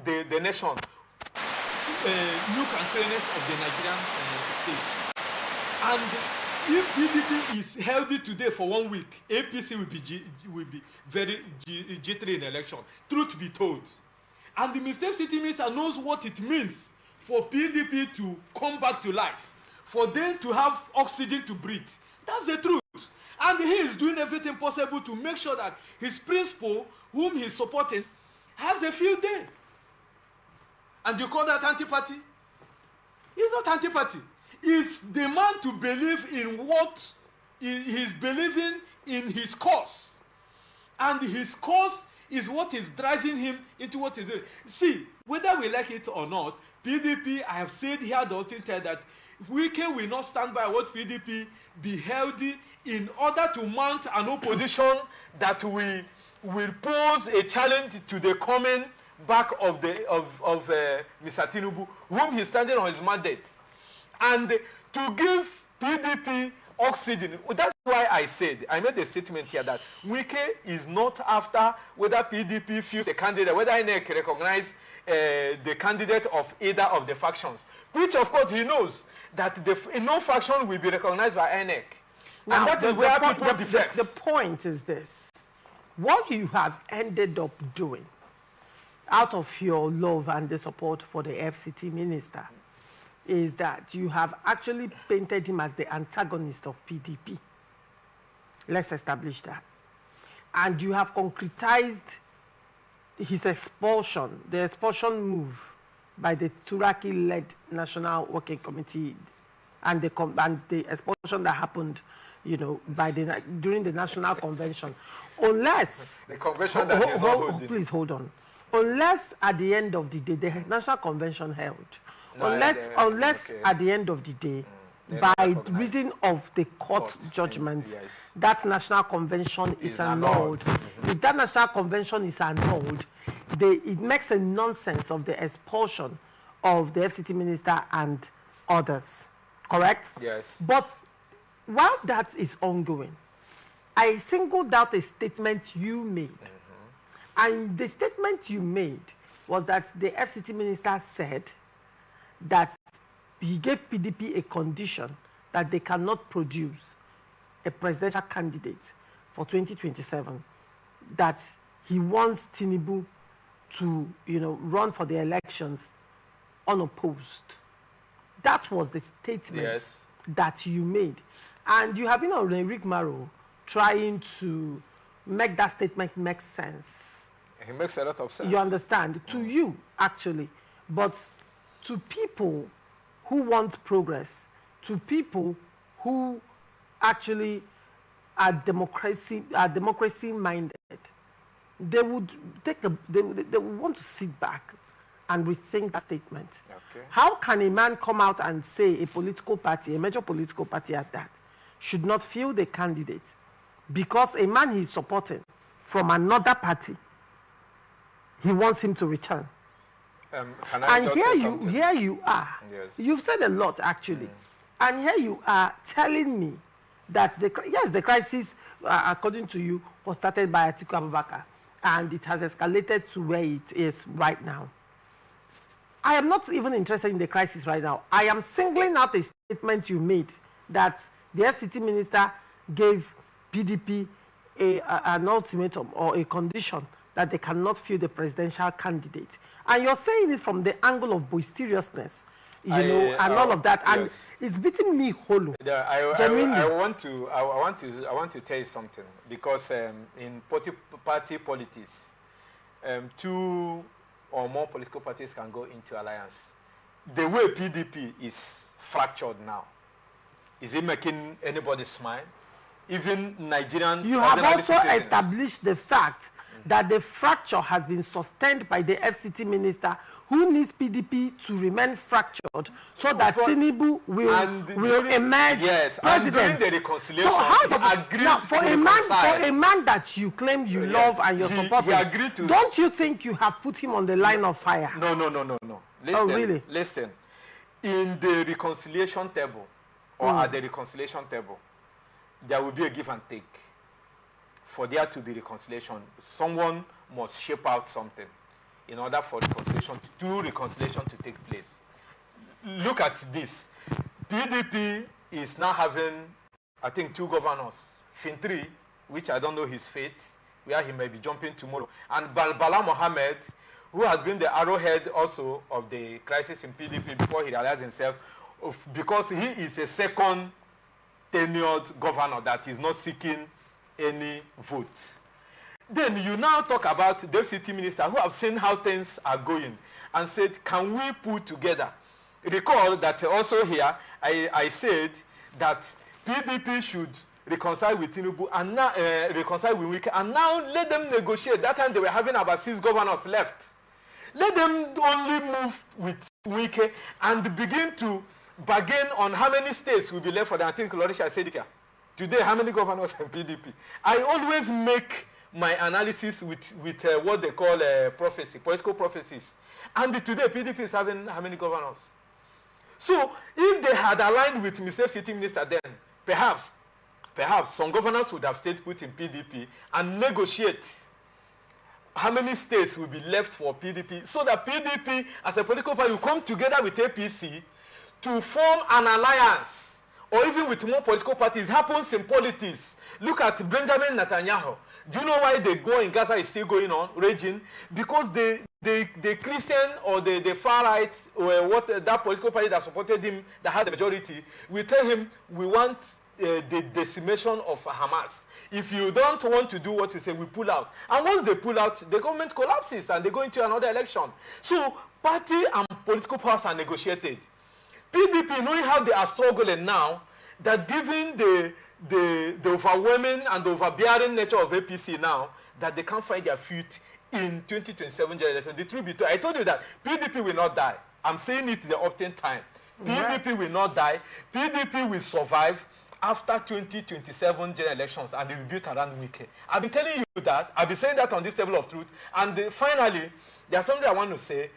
the nation. Look and fairness of the Nigerian state. And if PDP is healthy today for 1 week, APC will be very jittery in election. Truth be told. And the Mr. City Minister knows what it means for PDP to come back to life, for them to have oxygen to breathe. That's the truth. And he is doing everything possible to make sure that his principal, whom he's supporting, has a field day. And you call that anti-party? He's not anti-party. Is the man to believe in what he's believing in his cause. And his cause is what is driving him into what he's doing. See, whether we like it or not, PDP, I have said here the whole time that Wike will not stand by what PDP be healthy in order to mount an opposition that will pose a challenge to the coming back of Mr. Tinubu, whom he's standing on his mandate. And to give PDP oxygen, that's why I made a statement here that Wike is not after whether PDP feels a candidate, whether INEC recognize the candidate of either of the factions, which of course he knows that no faction will be recognized by INEC. Now, and that is where people defect. The point is this: what you have ended up doing, out of your love and the support for the FCT minister, is that you have actually painted him as the antagonist of PDP. Let's establish that. And you have concretized his expulsion, the expulsion move by the Turaki-led National Working Committee, and the expulsion that happened you know, during the national convention, unless the convention that is not holding. Please hold on. Unless at the end of the day the national convention held, unless at the end of the day, by reason of the court judgment, that national convention is annulled. If that national convention is annulled, it makes a nonsense of the expulsion of the FCT minister and others. Correct? Yes. But while that is ongoing, I singled out a statement you made. And the statement you made was that the FCT minister said that he gave PDP a condition that they cannot produce a presidential candidate for 2027, that he wants Tinubu to, you know, run for the elections unopposed. That was the statement that you made. And you have been on Rick Marrow trying to make that statement make sense. It makes a lot of sense. You understand? To you, actually. But to people who want progress, to people who actually are democracy-minded, they would they would want to sit back and rethink that statement. Okay. How can a man come out and say a political party, a major political party at that, should not field a candidate because a man he's supporting from another party, he wants him to return? Can I just say something? Here you are. Yes. You've said a lot, actually. And here you are telling me that, the crisis, according to you, was started by Atiku Abubakar, and it has escalated to where it is right now. I am not even interested in the crisis right now. I am singling out a statement you made that the FCT minister gave PDP an ultimatum or a condition that they cannot field the presidential candidate. And you're saying it from the angle of boisterousness, you know, and all of that. And it's beating me hollow. I want to tell you something, because in party politics, two or more political parties can go into alliance. The way PDP is fractured now, is it making anybody smile? Even Nigerians. You have also established the fact that the fracture has been sustained by the FCT minister, who needs PDP to remain fractured so that Tinubu will emerge president. And during the reconciliation, so how he agreed for a man that you claim you love and you're supporting, he agreed to. Don't you think you have put him on the line of fire? No. Listen, really? Listen. In the reconciliation table, or at the reconciliation table, there will be a give and take. For there to be reconciliation, someone must shape out something in order for reconciliation to take place. Look at this. PDP is now having, I think, 2 governors. Fintri, which I don't know his fate, where he may be jumping tomorrow, and Bala Mohammed, who has been the arrowhead also of the crisis in PDP before he realized himself, because he is a second tenured governor that is not seeking any vote. Then you now talk about the FCT minister who have seen how things are going and said, can we put together? Recall that also here I said that PDP should reconcile with Tinubu and now reconcile with Wike, and now let them negotiate. That time they were having about 6 governors left. Let them only move with Wike and begin to bargain on how many states will be left for them. I think Lorisha said it here. Today, how many governors in PDP? I always make my analysis with what they call prophecy, political prophecies. And today, PDP is having how many governors? So, if they had aligned with Mr. FCT Minister then, perhaps some governors would have stayed put in PDP and negotiate how many states will be left for PDP, so that PDP, as a political party, will come together with APC to form an alliance, or even with more political parties. It happens in politics. Look at Benjamin Netanyahu. Do you know why the war in Gaza is still going on, raging? Because the Christian or the far right, or that political party that supported him, that has the majority, will tell him, we want the decimation of Hamas. If you don't want to do what you say, we pull out. And once they pull out, the government collapses and they go into another election. So party and political powers are negotiated. PDP, knowing how they are struggling now, that given the overwhelming and overbearing nature of APC now, that they can't find their feet in 2027 general election. The truth be told, I told you that PDP will not die. I'm saying it the often time. PDP will not die. PDP will survive after 2027 general elections, and they will be built around Wike. I've been telling you that. I've been saying that on this table of truth. And finally, there's something I want to say.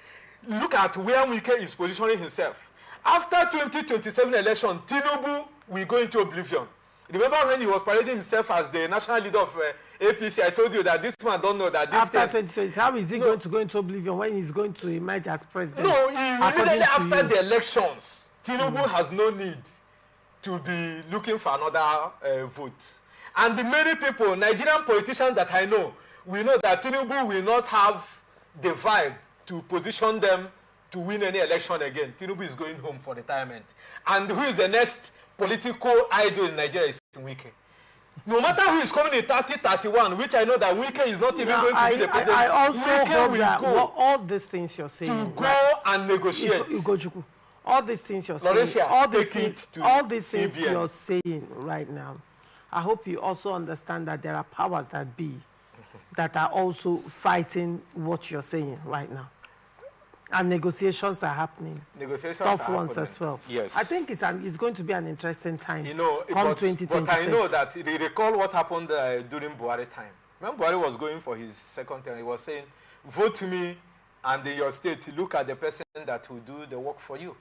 Look at where Wike is positioning himself. After 2027 election, Tinubu will go into oblivion. Remember when he was parading himself as the national leader of APC, I told you that this man don't know that this after 2020, how is he going to go into oblivion when he's going to emerge as president? No, immediately after the elections, Tinubu has no need to be looking for another vote. And the many people, Nigerian politicians that I know, we know that Tinubu will not have the vibe to position them to win any election again. Tinubu is going home for retirement. And who is the next political idol in Nigeria is Wike. No matter who is coming in 30-31, which I know that Wike is not even going to be the president. I also hope that all these things you're saying. To go and negotiate. All these things you're saying. All these things you're saying right now. I hope you also understand that there are powers that be that are also fighting what you're saying right now. And negotiations are happening. Tough ones as well. Yes. I think it's going to be an interesting time. You know, but I know that they recall what happened during Buhari time. When Buhari was going for his second term, he was saying, vote me and your state, look at the person that will do the work for you.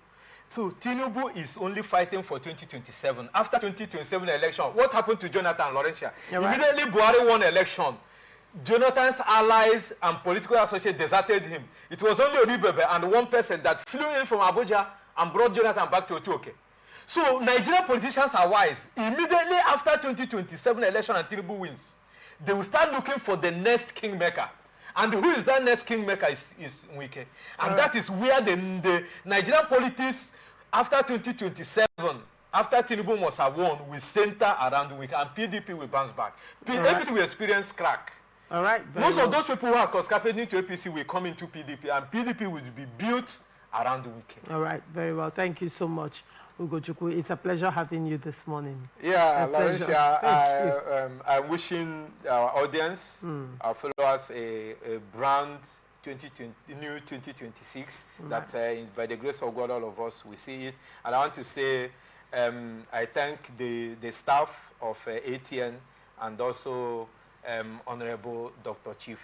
So Tinubu is only fighting for 2027. After 2027 election, what happened to Jonathan and Laurentia? Immediately Buhari won election. Jonathan's allies and political associates deserted him. It was only Oribebe and one person that flew in from Abuja and brought Jonathan back to Otuoke. So Nigerian politicians are wise. Immediately after 2027 election and Tinubu wins, they will start looking for the next kingmaker. And who is that next kingmaker is Wike. And that is where the Nigerian politics after 2027, after Tinubu must have won, will center around Wike and PDP will bounce back. APC will experience crack. All right. Most of those people who are cascading to APC will come into PDP, and PDP will be built around Wike. All right, very well. Thank you so much, Ugochukwu. It's a pleasure having you this morning. Yeah, Laurentia, I'm wishing our audience, our followers, a brand 2026, that by the grace of God, all of us will see it. And I want to say, I thank the staff of ATN and also Honorable Dr. Chief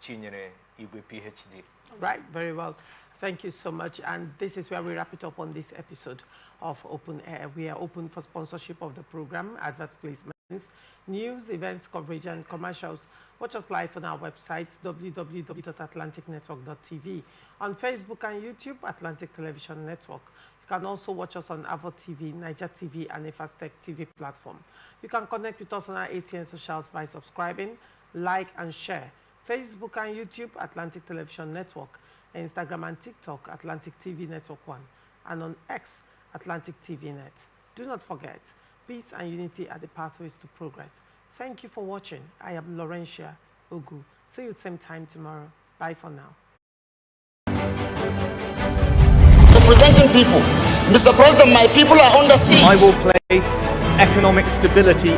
Chinyere Igwe, PhD. Right, very well. Thank you so much. And this is where we wrap it up on this episode of Open Air. We are open for sponsorship of the program, advert placements, news, events, coverage, and commercials. Watch us live on our website, www.atlanticnetwork.tv. On Facebook and YouTube, Atlantic Television Network. You can also watch us on Avo TV, Niger TV, and Efastech TV platform. You can connect with us on our ATN socials by subscribing, like, and share. Facebook and YouTube, Atlantic Television Network. Instagram and TikTok, Atlantic TV Network 1. And on X, Atlantic TV Net. Do not forget, peace and unity are the pathways to progress. Thank you for watching. I am Laurentia Ogu. See you same time tomorrow. Bye for now. Representing people. Mr. President, my people are under siege. I will place economic stability